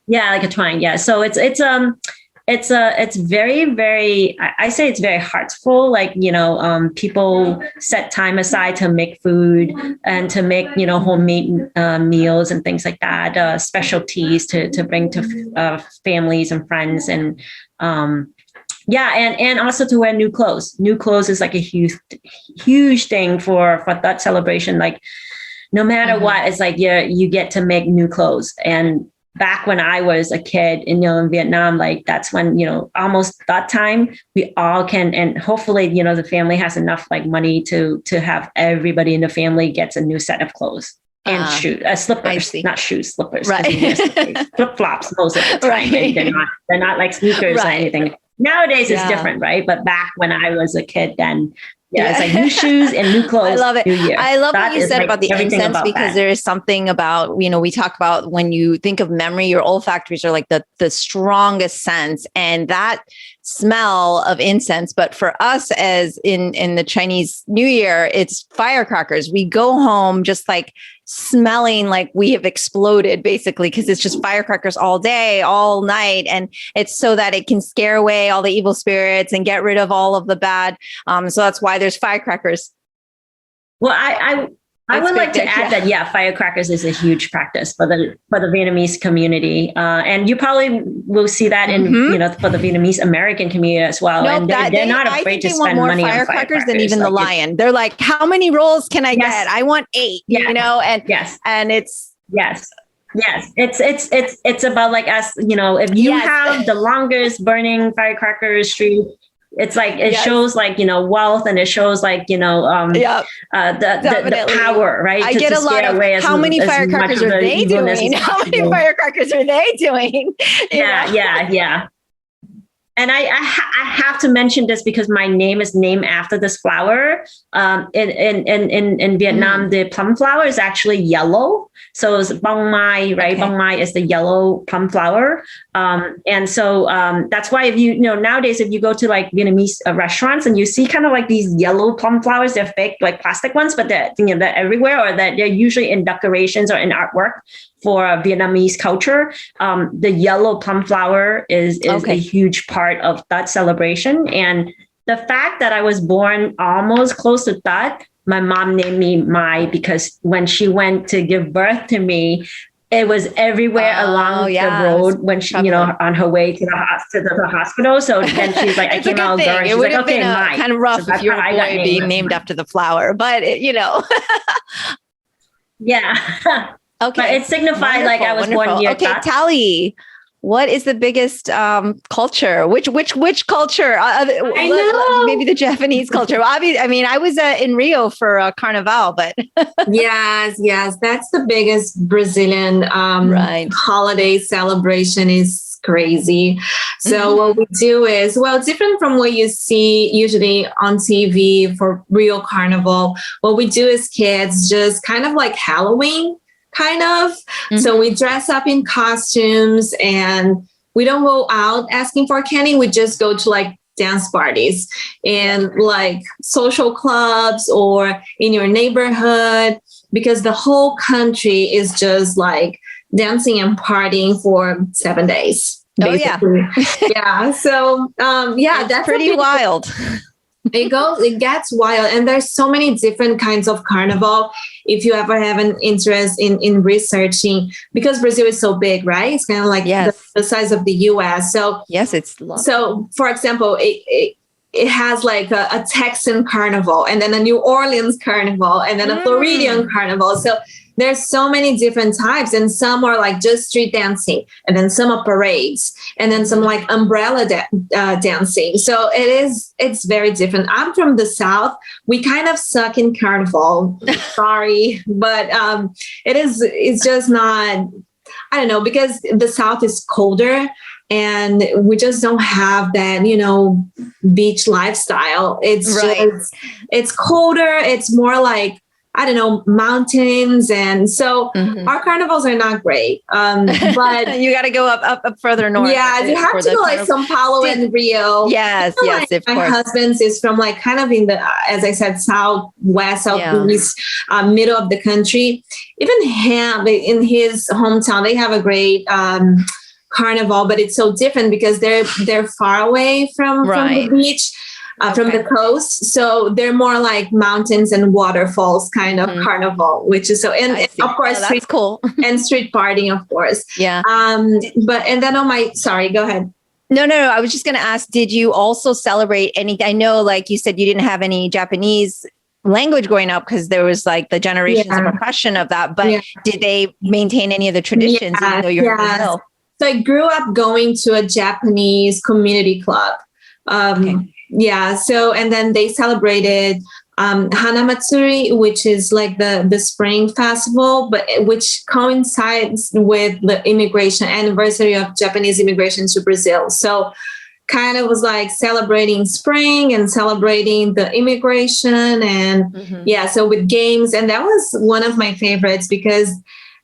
[SPEAKER 3] Yeah, like a twine. Yeah. So it's very, very, I say it's very heartful. Like people set time aside to make food and to make homemade meals and things like that, specialties to bring to families and friends, and and also to wear new clothes. New clothes is like a huge thing for that celebration. Like no matter what, it's like you get to make new clothes. And back when I was a kid in Vietnam, like that's when almost that time we all can, and hopefully the family has enough like money to have everybody in the family gets a new set of clothes. And slippers, not shoes, slippers. Right. Flip flops most of the time. Right. They're not like sneakers or anything. Nowadays it's different, right? But back when I was a kid, then it's like new shoes and new clothes. I
[SPEAKER 1] love it.
[SPEAKER 3] New year.
[SPEAKER 1] I love what you said
[SPEAKER 3] like
[SPEAKER 1] about the incense, because there is something about, we talk about when you think of memory, your olfactories are like the strongest sense, and that smell of incense. But for us, as in the Chinese New Year, it's firecrackers. We go home just like smelling like we have exploded, basically, because it's just firecrackers all day, all night. And it's so that it can scare away all the evil spirits and get rid of all of the bad. So that's why there's firecrackers.
[SPEAKER 3] Well, I would like to add that, firecrackers is a huge practice for the Vietnamese community. And you probably will see that in, for the Vietnamese American community as well. And they're not afraid to spend money on firecrackers
[SPEAKER 1] than even the lion. They're like, how many rolls can I get? I want 8, and it's.
[SPEAKER 3] Yes, it's about like us, if you have the longest burning firecracker streak, it's like it shows like wealth, and it shows like the power, right?
[SPEAKER 1] I get a lot of how many firecrackers are they doing? How many firecrackers are they doing?
[SPEAKER 3] Yeah. And I have to mention this because my name is named after this flower. In Vietnam, the plum flower is actually yellow. So it's bông mai, right?
[SPEAKER 1] Okay.
[SPEAKER 3] Bông mai is the yellow plum flower. And so that's why if you know, nowadays, if you go to like Vietnamese restaurants and you see kind of like these yellow plum flowers, they're fake, like plastic ones, but they're everywhere, or that they're usually in decorations or in artwork for Vietnamese culture. The yellow plum flower is a huge part of that celebration. And the fact that I was born almost close to that, my mom named me Mai because when she went to give birth to me, it was everywhere along the road when she, on her way to the hospital. So then she's like, I came out girl. And she's like, okay, Mai.
[SPEAKER 1] Kind of rough if you're a boy being named after the flower, but
[SPEAKER 3] Yeah.
[SPEAKER 1] Okay.
[SPEAKER 3] But it signified like I was born near
[SPEAKER 1] Okay,
[SPEAKER 3] that.
[SPEAKER 1] Tally, what is the biggest culture? Which culture?
[SPEAKER 5] I know.
[SPEAKER 1] Maybe the Japanese culture. I mean, I was in Rio for Carnival, but
[SPEAKER 5] yes, that's the biggest Brazilian holiday celebration. Is crazy. So what we do is, it's different from what you see usually on TV for Rio Carnival. What we do as kids, just kind of like Halloween. So we dress up in costumes and we don't go out asking for candy. We just go to like dance parties and like social clubs or in your neighborhood, because the whole country is just like dancing and partying for 7 days. Basically. Yeah. So that's
[SPEAKER 1] pretty wild.
[SPEAKER 5] It gets wild, and there's so many different kinds of carnival. If you ever have an interest in researching, because Brazil is so big, right? It's kind of like the size of the US. So
[SPEAKER 1] it's
[SPEAKER 5] so for example, it has like a Texan carnival, and then a New Orleans carnival, and then a Floridian carnival. So there's so many different types, and some are like just street dancing, and then some are parades, and then some like umbrella dancing. So it's very different. I'm from the South. We kind of suck in carnival. Sorry, but it's just not, I don't know, because the South is colder and we just don't have that, beach lifestyle. It's colder. It's more like, I don't know, mountains. And so our carnivals are not great. But
[SPEAKER 1] you got to go up further north.
[SPEAKER 5] Yeah, you have to go like São Paulo and Rio.
[SPEAKER 1] Yes,
[SPEAKER 5] like
[SPEAKER 1] of course.
[SPEAKER 5] My husband's is from like kind of in the, as I said, southwest, southeast, middle of the country. Even him, in his hometown, they have a great carnival, but it's so different because they're far away from the beach. From the coast. So they're more like mountains and waterfalls kind of carnival, which is so, and of course,
[SPEAKER 1] that's cool.
[SPEAKER 5] And street partying, of course.
[SPEAKER 1] Yeah.
[SPEAKER 5] But, and then sorry, go ahead.
[SPEAKER 1] No. I was just going to ask, did you also celebrate anything? I know, like you said, you didn't have any Japanese language growing up because there was like the generations of oppression of that, but did they maintain any of the traditions even though you're in Brazil?
[SPEAKER 5] So I grew up going to a Japanese community club. Yeah. So, and then they celebrated Hana Matsuri, which is like the spring festival, but which coincides with the anniversary of Japanese immigration to Brazil. So kind of was like celebrating spring and celebrating the immigration and so with games. And that was one of my favorites because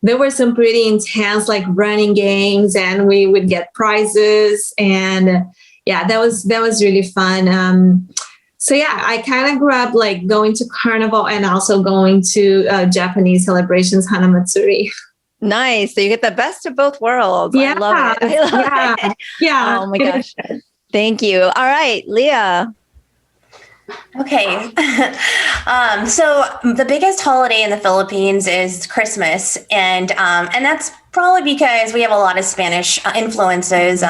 [SPEAKER 5] there were some pretty intense like running games and we would get prizes and that was really fun. So I kind of grew up like going to carnival and also going to Japanese celebrations, Hana Matsuri.
[SPEAKER 1] Nice. So you get the best of both worlds. I love it.
[SPEAKER 5] Yeah.
[SPEAKER 1] Oh my gosh. Thank you. All right, Leah.
[SPEAKER 4] Okay. So the biggest holiday in the Philippines is Christmas. And that's probably because we have a lot of Spanish influences.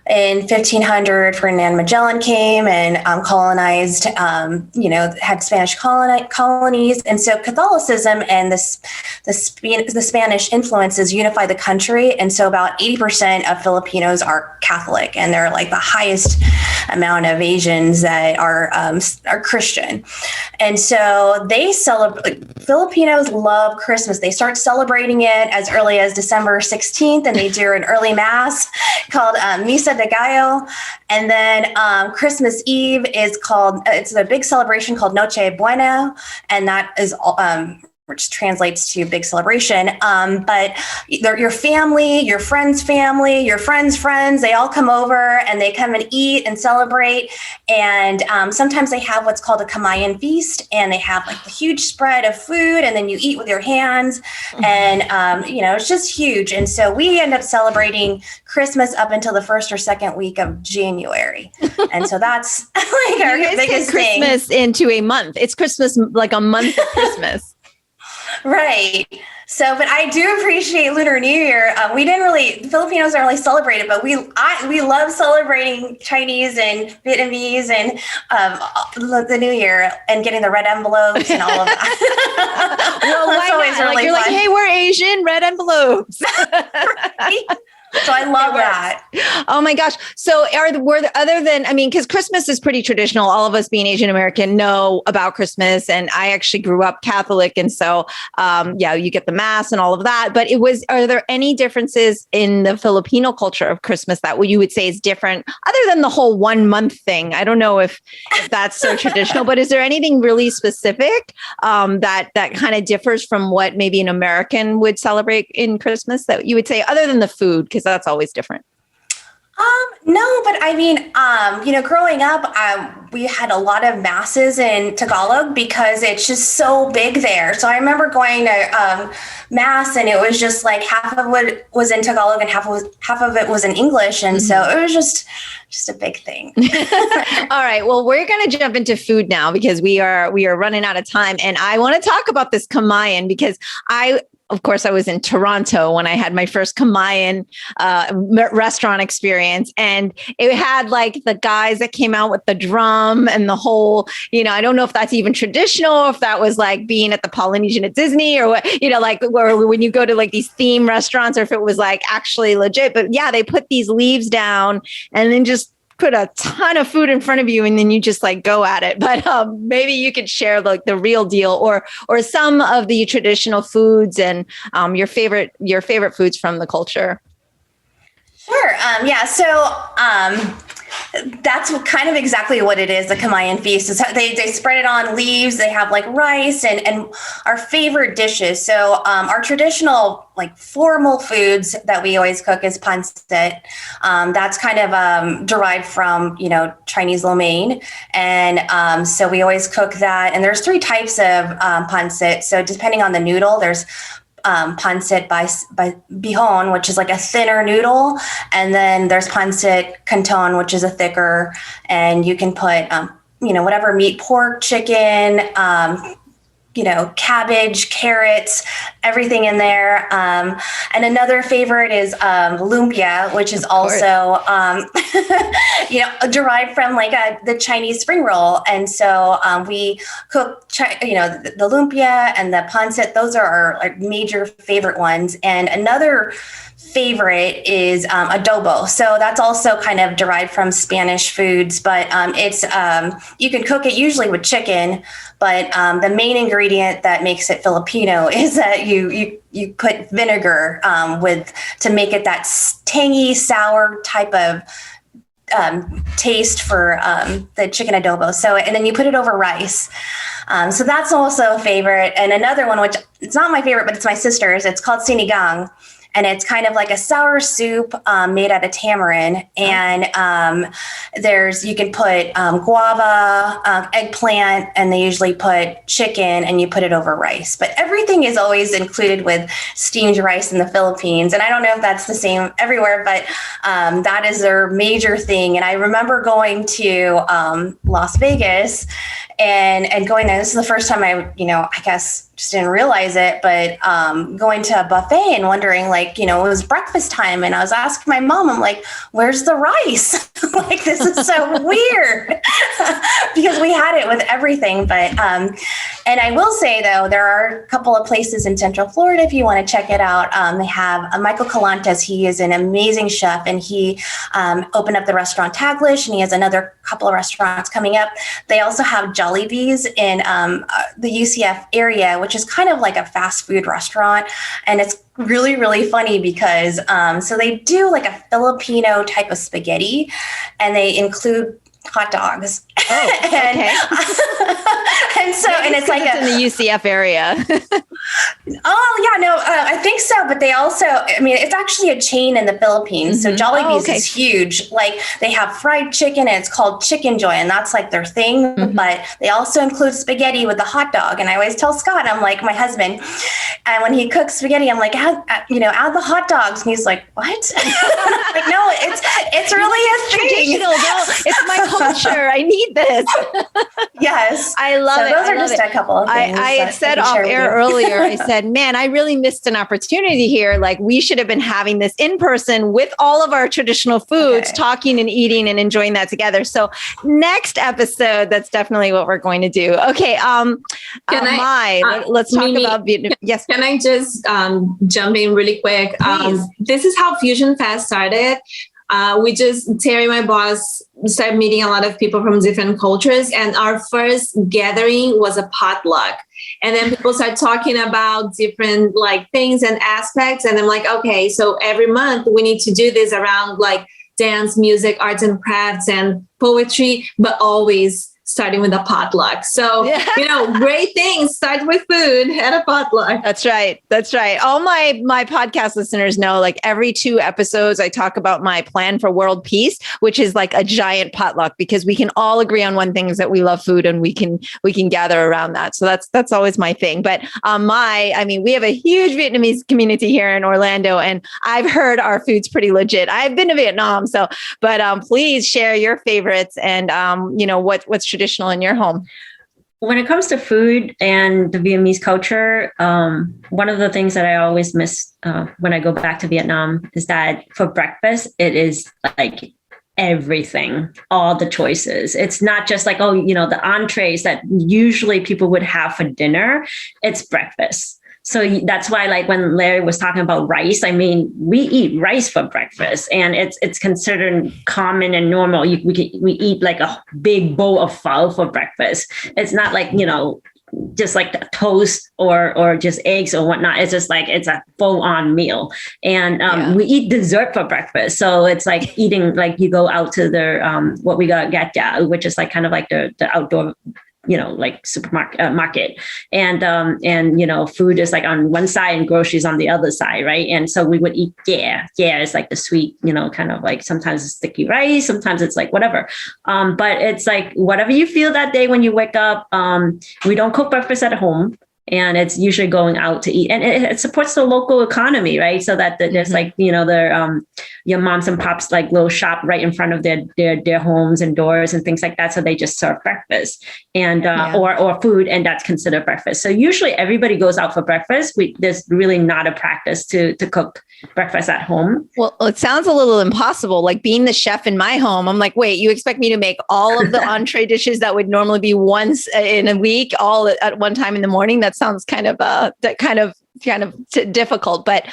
[SPEAKER 4] In 1500, Ferdinand Magellan came and colonized, had Spanish colonies. And so Catholicism and the Spanish influences unify the country. And so about 80% of Filipinos are Catholic, and they're like the highest amount of Asians that are Christian. And so Filipinos love Christmas. They start celebrating it as early as December 16th, and they do an early mass called Misa de Gallo. And then Christmas Eve is called, it's a big celebration called Noche Buena. And that is which translates to big celebration. But your family, your friends' family, your friends' friends, they all come over and they come and eat and celebrate. And sometimes they have what's called a Kamayan feast, and they have like a huge spread of food, and then you eat with your hands. And, it's just huge. And so we end up celebrating Christmas up until the first or second week of January. And so that's like our biggest thing.
[SPEAKER 1] Christmas into a month. It's Christmas, like a month of Christmas.
[SPEAKER 4] Right. So, but I do appreciate Lunar New Year. Filipinos don't really celebrate it, but we love celebrating Chinese and Vietnamese and the New Year and getting the red envelopes and all of that.
[SPEAKER 1] Well, that's always really fun. Like, hey, we're Asian, red envelopes.
[SPEAKER 4] Right? So I love that.
[SPEAKER 1] Oh my gosh. So because Christmas is pretty traditional. All of us being Asian American know about Christmas, and I actually grew up Catholic. And so, you get the mass and all of that, but are there any differences in the Filipino culture of Christmas that you would say is different other than the whole 1 month thing? I don't know if that's so traditional, but is there anything really specific that kind of differs from what maybe an American would celebrate in Christmas that you would say other than the food? Because that's always different.
[SPEAKER 4] No, but I mean, growing up, we had a lot of masses in Tagalog because it's just so big there. So I remember going to mass, and it was just like half of it was in Tagalog and half of it was in English, and so it was just a big thing.
[SPEAKER 1] All right, well, we're going to jump into food now because we are running out of time, and I want to talk about this Kamayan because of course, I was in Toronto when I had my first Kamayan restaurant experience. And it had like the guys that came out with the drum and the whole, I don't know if that's even traditional, or if that was like being at the Polynesian at Disney or what, where when you go to like these theme restaurants, or if it was like actually legit. But yeah, they put these leaves down and then just put a ton of food in front of you, and then you just like go at it. But maybe you could share like the real deal, or some of the traditional foods and your favorite foods from the culture.
[SPEAKER 4] Sure. So that's kind of exactly what it is. The Kamayan feast is they spread it on leaves. They have like rice and our favorite dishes. So our traditional like formal foods that we always cook is pancit. That's kind of derived from Chinese lo mein, and so we always cook that. And there's 3 types of pancit. So depending on the noodle, there's pancit by bihon, which is like a thinner noodle, and then there's pancit canton, which is a thicker, and you can put whatever meat, pork, chicken, cabbage, carrots, everything in there. And another favorite is lumpia, which is also derived from like the Chinese spring roll. And so we cook the lumpia and the pancit. Those are our major favorite ones. And another favorite is adobo. So that's also kind of derived from Spanish foods, but it's you can cook it usually with chicken, but the main ingredient that makes it Filipino is that you put vinegar to make it that tangy, sour type of taste for the chicken adobo. So, and then you put it over rice. So that's also a favorite. And another one, which it's not my favorite, but it's my sister's, it's called sinigang. And it's kind of like a sour soup made out of tamarind. And you can put guava, eggplant, and they usually put chicken, and you put it over rice. But everything is always included with steamed rice in the Philippines. And I don't know if that's the same everywhere, but that is their major thing. And I remember going to Las Vegas and going there. This is the first time I guess just didn't realize it, but going to a buffet and wondering, like, it was breakfast time, and I was asking my mom, I'm like, where's the rice? Like, this is so weird because we had it with everything. But And I will say, though, there are a couple of places in Central Florida, if you want to check it out. They have Michael Calantes. He is an amazing chef, and he opened up the restaurant Taglish, and he has another couple of restaurants coming up. They also have Jollibee's in the UCF area, which is kind of like a fast food restaurant. And it's really, really funny because so they do like a Filipino type of spaghetti, and they include hot dogs.
[SPEAKER 1] Oh, okay.
[SPEAKER 4] and it's like
[SPEAKER 1] in the UCF area.
[SPEAKER 4] I think so. But they also, I mean, it's actually a chain in the Philippines. So Jollibee's is huge. Like they have fried chicken, and it's called Chicken Joy, and that's like their thing. But they also include spaghetti with the hot dog. And I always tell Scott, I'm like, my husband, and when he cooks spaghetti, I'm like, add the hot dogs. And he's like, what? I'm like, no, it's really a thing.
[SPEAKER 1] Traditional. No, it's my culture. I need this.
[SPEAKER 4] Yes.
[SPEAKER 1] I love it.
[SPEAKER 4] Those are just a couple of things.
[SPEAKER 1] I had said off air earlier, I said, man, I really missed an opportunity here. Like we should have been having this in person with all of our traditional foods, talking and eating and enjoying that together. So next episode, that's definitely what we're going to do. Okay. Let's talk
[SPEAKER 5] Mimi,
[SPEAKER 1] about Vietnam. Yes.
[SPEAKER 5] Can I just jump in really quick? This is how Fusion Fest started. Terry, my boss, started meeting a lot of people from different cultures. And our first gathering was a potluck. And then people start talking about different like things and aspects. And I'm like, okay, so every month we need to do this around like dance, music, arts and crafts and poetry, but always starting with a potluck. So, great things start with food at a potluck.
[SPEAKER 1] That's right. That's right. All my podcast listeners know, like every 2 episodes, I talk about my plan for world peace, which is like a giant potluck because we can all agree on one thing is that we love food and we can gather around that. So that's always my thing. But we have a huge Vietnamese community here in Orlando, and I've heard our food's pretty legit. I've been to Vietnam, but please share your favorites and what's traditional in your home.
[SPEAKER 3] When it comes to food and the Vietnamese culture, one of the things that I always miss when I go back to Vietnam is that for breakfast, it is like everything, all the choices. It's not just like, the entrees that usually people would have for dinner. It's breakfast. So that's why, like when Larry was talking about rice, I mean, we eat rice for breakfast, and it's considered common and normal. We eat like a big bowl of pho for breakfast. It's not like just like toast or just eggs or whatnot. It's just like it's a full-on meal, and we eat dessert for breakfast. So it's like eating like you go out to the what we got gatja, which is like kind of like the outdoor like supermarket market, and food is like on one side and groceries on the other side, right? And so we would eat it's like the sweet, kind of like sometimes it's sticky rice, sometimes it's like whatever, but it's like whatever you feel that day when you wake up. We don't cook breakfast at home. And it's usually going out to eat, and it supports the local economy, right? So that there's like your moms and pops like little shop right in front of their homes and doors and things like that. So they just serve breakfast and or food, and that's considered breakfast. So usually everybody goes out for breakfast. There's really not a practice to cook breakfast at home.
[SPEAKER 1] Well, it sounds a little impossible. Like being the chef in my home, I'm like, wait, you expect me to make all of the entree dishes that would normally be once in a week, all at one time in the morning? That sounds kind of difficult, but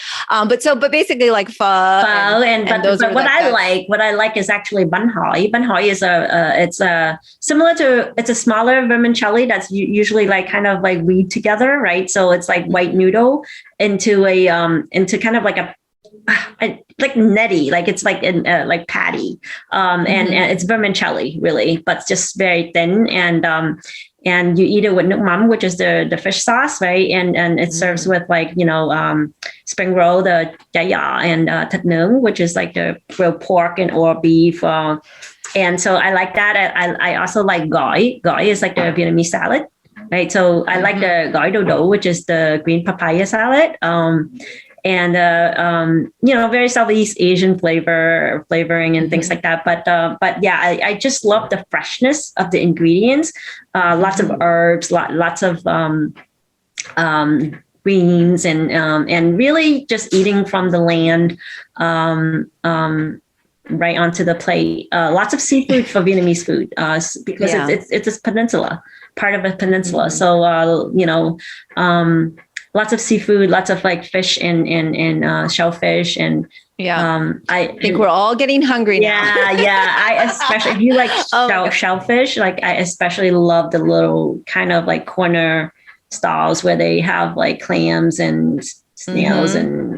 [SPEAKER 1] basically like pho.
[SPEAKER 3] But what I like is actually bánh hỏi. Bánh hỏi is it's a smaller vermicelli that's usually like kind of like weaved together, right? So it's like white noodle into kind of like a like neti, like it's like like patty, and it's vermicelli really, but just very thin, and you eat it with nước mắm, which is the fish sauce, right? And it serves with like spring roll, the da ya, and thịt nướng, which is like the grilled pork or beef. And so I like that. I also like gỏi. Gỏi is like the Vietnamese salad, right? So I like the gỏi đu đủ, which is the green papaya salad. And very Southeast Asian flavoring and things like that. But yeah, I just love the freshness of the ingredients. Lots of herbs, lots of greens, and really just eating from the land. right onto the plate. Lots of seafood for Vietnamese food because it's a peninsula, part of a peninsula. Mm-hmm. So lots of seafood, lots of like fish and shellfish and.
[SPEAKER 1] Yeah, I think we're all getting hungry now.
[SPEAKER 3] Yeah. I especially, if you like shellfish, like I especially love the little kind of like corner stalls where they have like clams and snails and,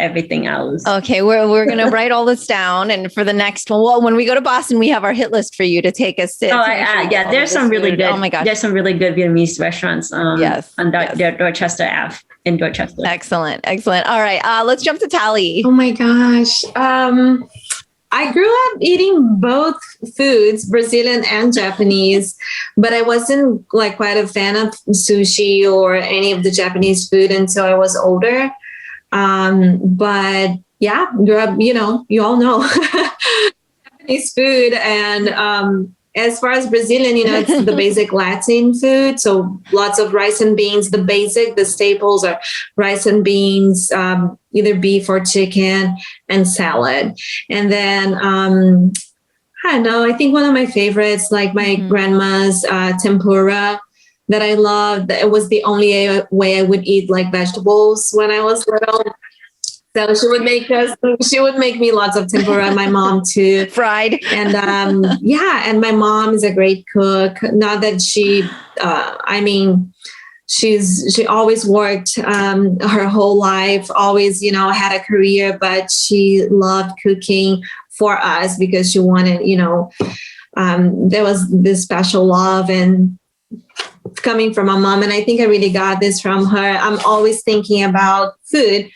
[SPEAKER 3] everything else.
[SPEAKER 1] Okay, we're going to write all this down. And for the next one, well, when we go to Boston, we have our hit list for you to take us to.
[SPEAKER 3] There's some really good. Oh my gosh. There's some really good Vietnamese restaurants on Dorchester Ave. In Dorchester.
[SPEAKER 1] Excellent. All right. Let's jump to Tally.
[SPEAKER 5] Oh my gosh. I grew up eating both foods, Brazilian and Japanese, but I wasn't like quite a fan of sushi or any of the Japanese food until I was older. But yeah, grew up, you all know Japanese food. And as far as Brazilian, it's the basic Latin food. So lots of rice and beans. The staples are rice and beans, either beef or chicken, and salad. And then, I don't know, I think one of my favorites, like my grandma's tempura that I loved. It was the only way I would eat like vegetables when I was little. So she would make me lots of tempura. My mom too.
[SPEAKER 1] Fried.
[SPEAKER 5] And and my mom is a great cook. Not that she always worked her whole life, always, had a career, but she loved cooking for us because she wanted, there was this special love and coming from my mom. And I think I really got this from her. I'm always thinking about food.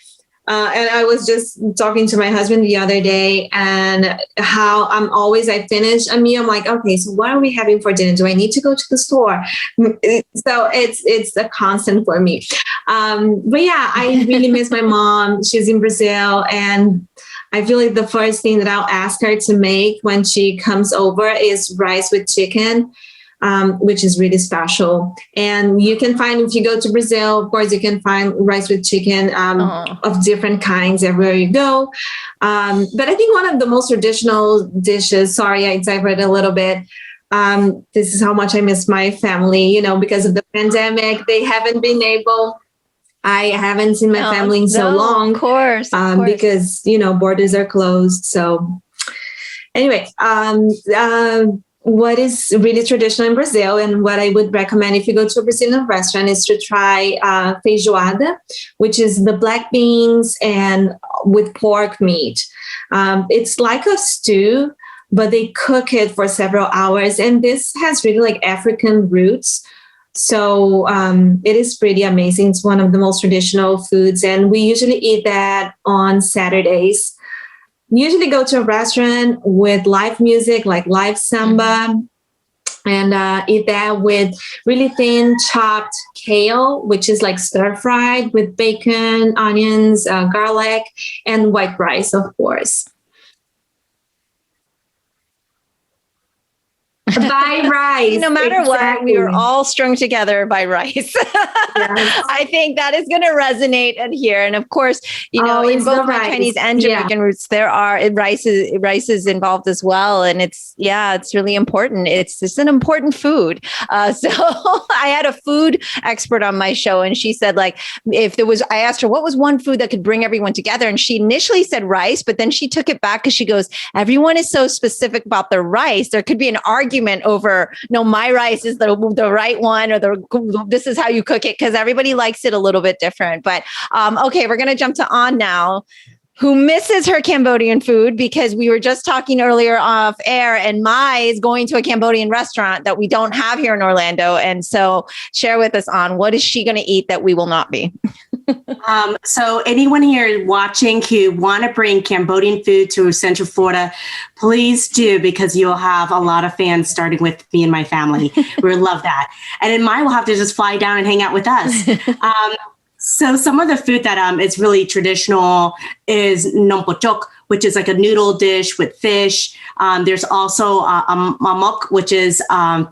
[SPEAKER 5] And I was just talking to my husband the other day and how I finish a meal. I'm like, okay, so what are we having for dinner? Do I need to go to the store? So it's a constant for me. But yeah, I really miss my mom. She's in Brazil. And I feel like the first thing that I'll ask her to make when she comes over is rice with chicken. Which is really special. And you can find, if you go to Brazil, of course, you can find rice with chicken of different kinds everywhere you go. But I think one of the most traditional dishes, sorry, I diverted a little bit. This is how much I miss my family, because of the pandemic. They haven't been able. I haven't seen my family in so long.
[SPEAKER 1] Of course.
[SPEAKER 5] Because, borders are closed. So anyway, what is really traditional in Brazil and what I would recommend if you go to a Brazilian restaurant is to try feijoada, which is the black beans and with pork meat. It's like a stew, but they cook it for several hours. And this has really like African roots. So it is pretty amazing. It's one of the most traditional foods. And we usually eat that on Saturdays. Usually go to a restaurant with live music, like live samba, and eat that with really thin chopped kale, which is like stir fried with bacon, onions, garlic, and white rice, of course. By rice.
[SPEAKER 1] No matter what, we are all strung together by rice. Yes. I think that is going to resonate here. And of course, in both my Chinese and Jamaican roots, there are rice is involved as well. And it's really important. It's an important food. So I had a food expert on my show and she said, like, I asked her what was one food that could bring everyone together. And she initially said rice, but then she took it back because she goes, everyone is so specific about their rice. There could be an argument over, no, my rice is the right one, or this is how you cook it, because everybody likes it a little bit different. But okay, we're going to jump to An now, who misses her Cambodian food because we were just talking earlier off air, and Mai is going to a Cambodian restaurant that we don't have here in Orlando. And so share with us, An, what is she going to eat that we will not be?
[SPEAKER 2] So anyone here watching who want to bring Cambodian food to Central Florida, please do, because you'll have a lot of fans starting with me and my family. We love that. And then Mai will have to just fly down and hang out with us. So some of the food that is really traditional is nom po chok, which is like a noodle dish with fish. There's also mamok, which is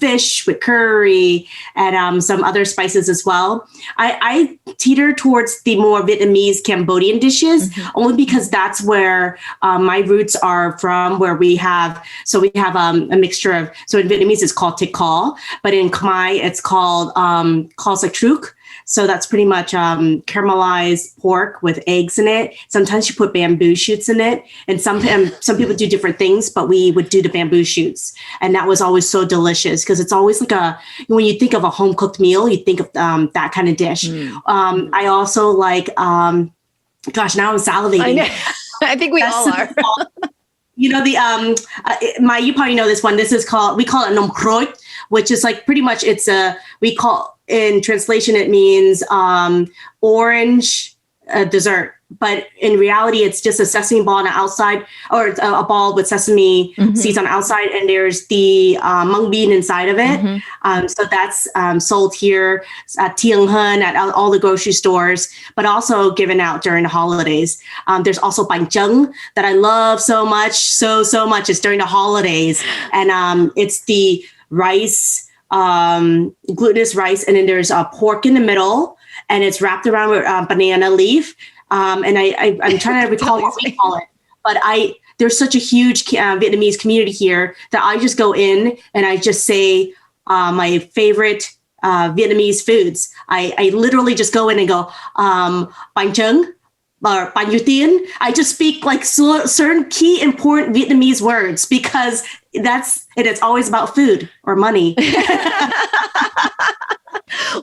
[SPEAKER 2] fish with curry and some other spices as well. I teeter towards the more Vietnamese Cambodian dishes, only because that's where my roots are from, where we have a mixture of, so in Vietnamese it's called thịt kho, but in Khmer it's called kho sạch truk. So that's pretty much caramelized pork with eggs in it. Sometimes you put bamboo shoots in it. And some people do different things, but we would do the bamboo shoots. And that was always so delicious because it's always like when you think of a home cooked meal, you think of that kind of dish. I also like, gosh, now I'm salivating.
[SPEAKER 1] I think we all are.
[SPEAKER 2] You know, you probably know this one. We call it nom kroi, which is like pretty much in translation, it means orange dessert. But in reality, it's just a sesame ball on the outside, or a ball with sesame seeds on the outside. And there's the mung bean inside of it. So that's sold here at Tieng Hun, at all the grocery stores, but also given out during the holidays. There's also bánh trưng that I love so much. So much. It's during the holidays. And it's the rice, glutinous rice, and then there's pork in the middle, and it's wrapped around with banana leaf. And I'm trying to recall what we call it, but there's such a huge Vietnamese community here that I just go in and I just say my favorite Vietnamese foods. I literally just go in and go bánh trưng or bánh du tiên. I just speak like certain key important Vietnamese words because it's always about food or money.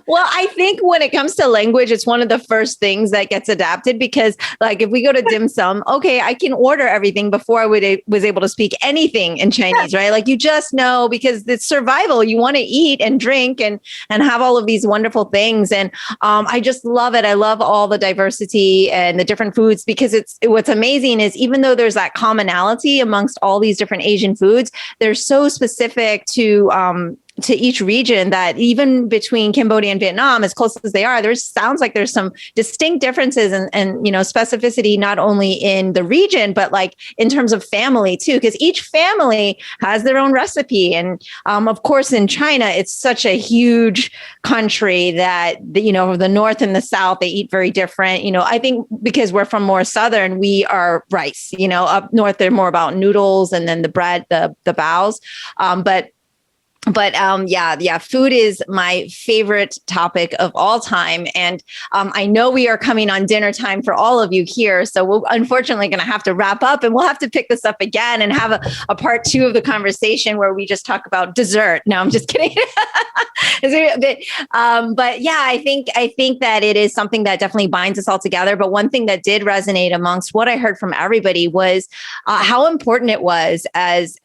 [SPEAKER 1] Well, I think when it comes to language, it's one of the first things that gets adapted because like if we go to dim sum, okay, I can order everything before I was able to speak anything in Chinese, right? Like you just know because it's survival. You want to eat and drink and have all of these wonderful things. And I just love it. I love all the diversity and the different foods because what's amazing is even though there's that commonality amongst all these different Asian foods, they're so specific to each region that even between Cambodia and Vietnam, as close as they are, sounds like there's some distinct differences and specificity, not only in the region, but like in terms of family too, because each family has their own recipe. And of course, in China, it's such a huge country that, the North and the South, they eat very different. I think because we're from more Southern, we are rice, up North, they're more about noodles and then the bread, the baos. But food is my favorite topic of all time. And I know we are coming on dinner time for all of you here. So we're unfortunately going to have to wrap up and we'll have to pick this up again and have a part 2 of the conversation where we just talk about dessert. No, I'm just kidding. But yeah, I think that it is something that definitely binds us all together. But one thing that did resonate amongst what I heard from everybody was how important it was as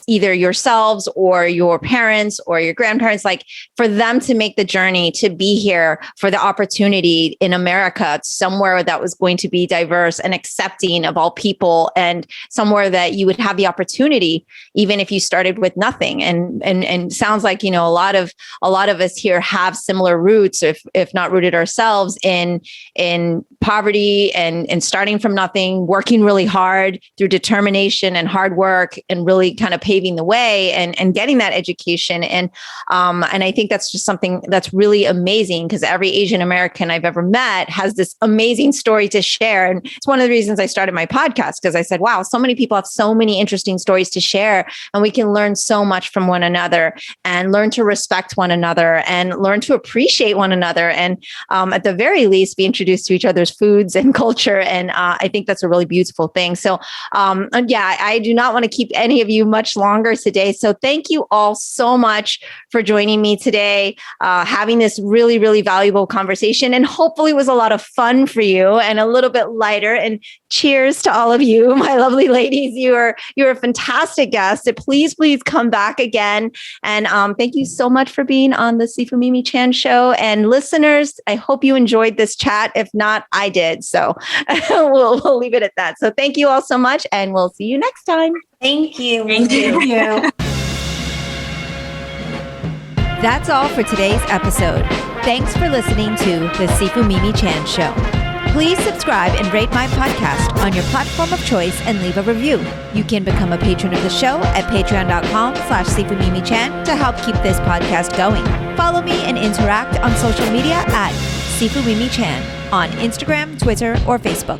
[SPEAKER 1] either yourselves or your parents or your grandparents, like for them to make the journey to be here for the opportunity in America, somewhere that was going to be diverse and accepting of all people and somewhere that you would have the opportunity, even if you started with nothing. And sounds like, a lot of us here have similar roots, if not rooted ourselves in poverty and starting from nothing, working really hard through determination and hard work and really kind of paving the way and getting that education. And I think that's just something that's really amazing because every Asian American I've ever met has this amazing story to share. And it's one of the reasons I started my podcast because I said, wow, so many people have so many interesting stories to share and we can learn so much from one another and learn to respect one another and learn to appreciate one another. And at the very least, be introduced to each other's foods and culture. And I think that's a really beautiful thing. So I do not want to keep any of you much longer today. So thank you all so much for joining me today, having this really, really valuable conversation. And hopefully it was a lot of fun for you and a little bit lighter. And cheers to all of you, my lovely ladies. You're a fantastic guest. Please come back again. And thank you so much for being on the Sifu Mimi Chan show. And listeners, I hope you enjoyed this chat. If not, I did. So we'll leave it at that. So thank you all so much. And we'll see you next time.
[SPEAKER 4] Thank you.
[SPEAKER 2] Thank you.
[SPEAKER 1] That's all for today's episode. Thanks for listening to the Sifu Mimi Chan Show. Please subscribe and rate my podcast on your platform of choice and leave a review. You can become a patron of the show at patreon.com/SifuMimiChan to help keep this podcast going. Follow me and interact on social media at Sifu Mimi Chan on Instagram, Twitter, or Facebook.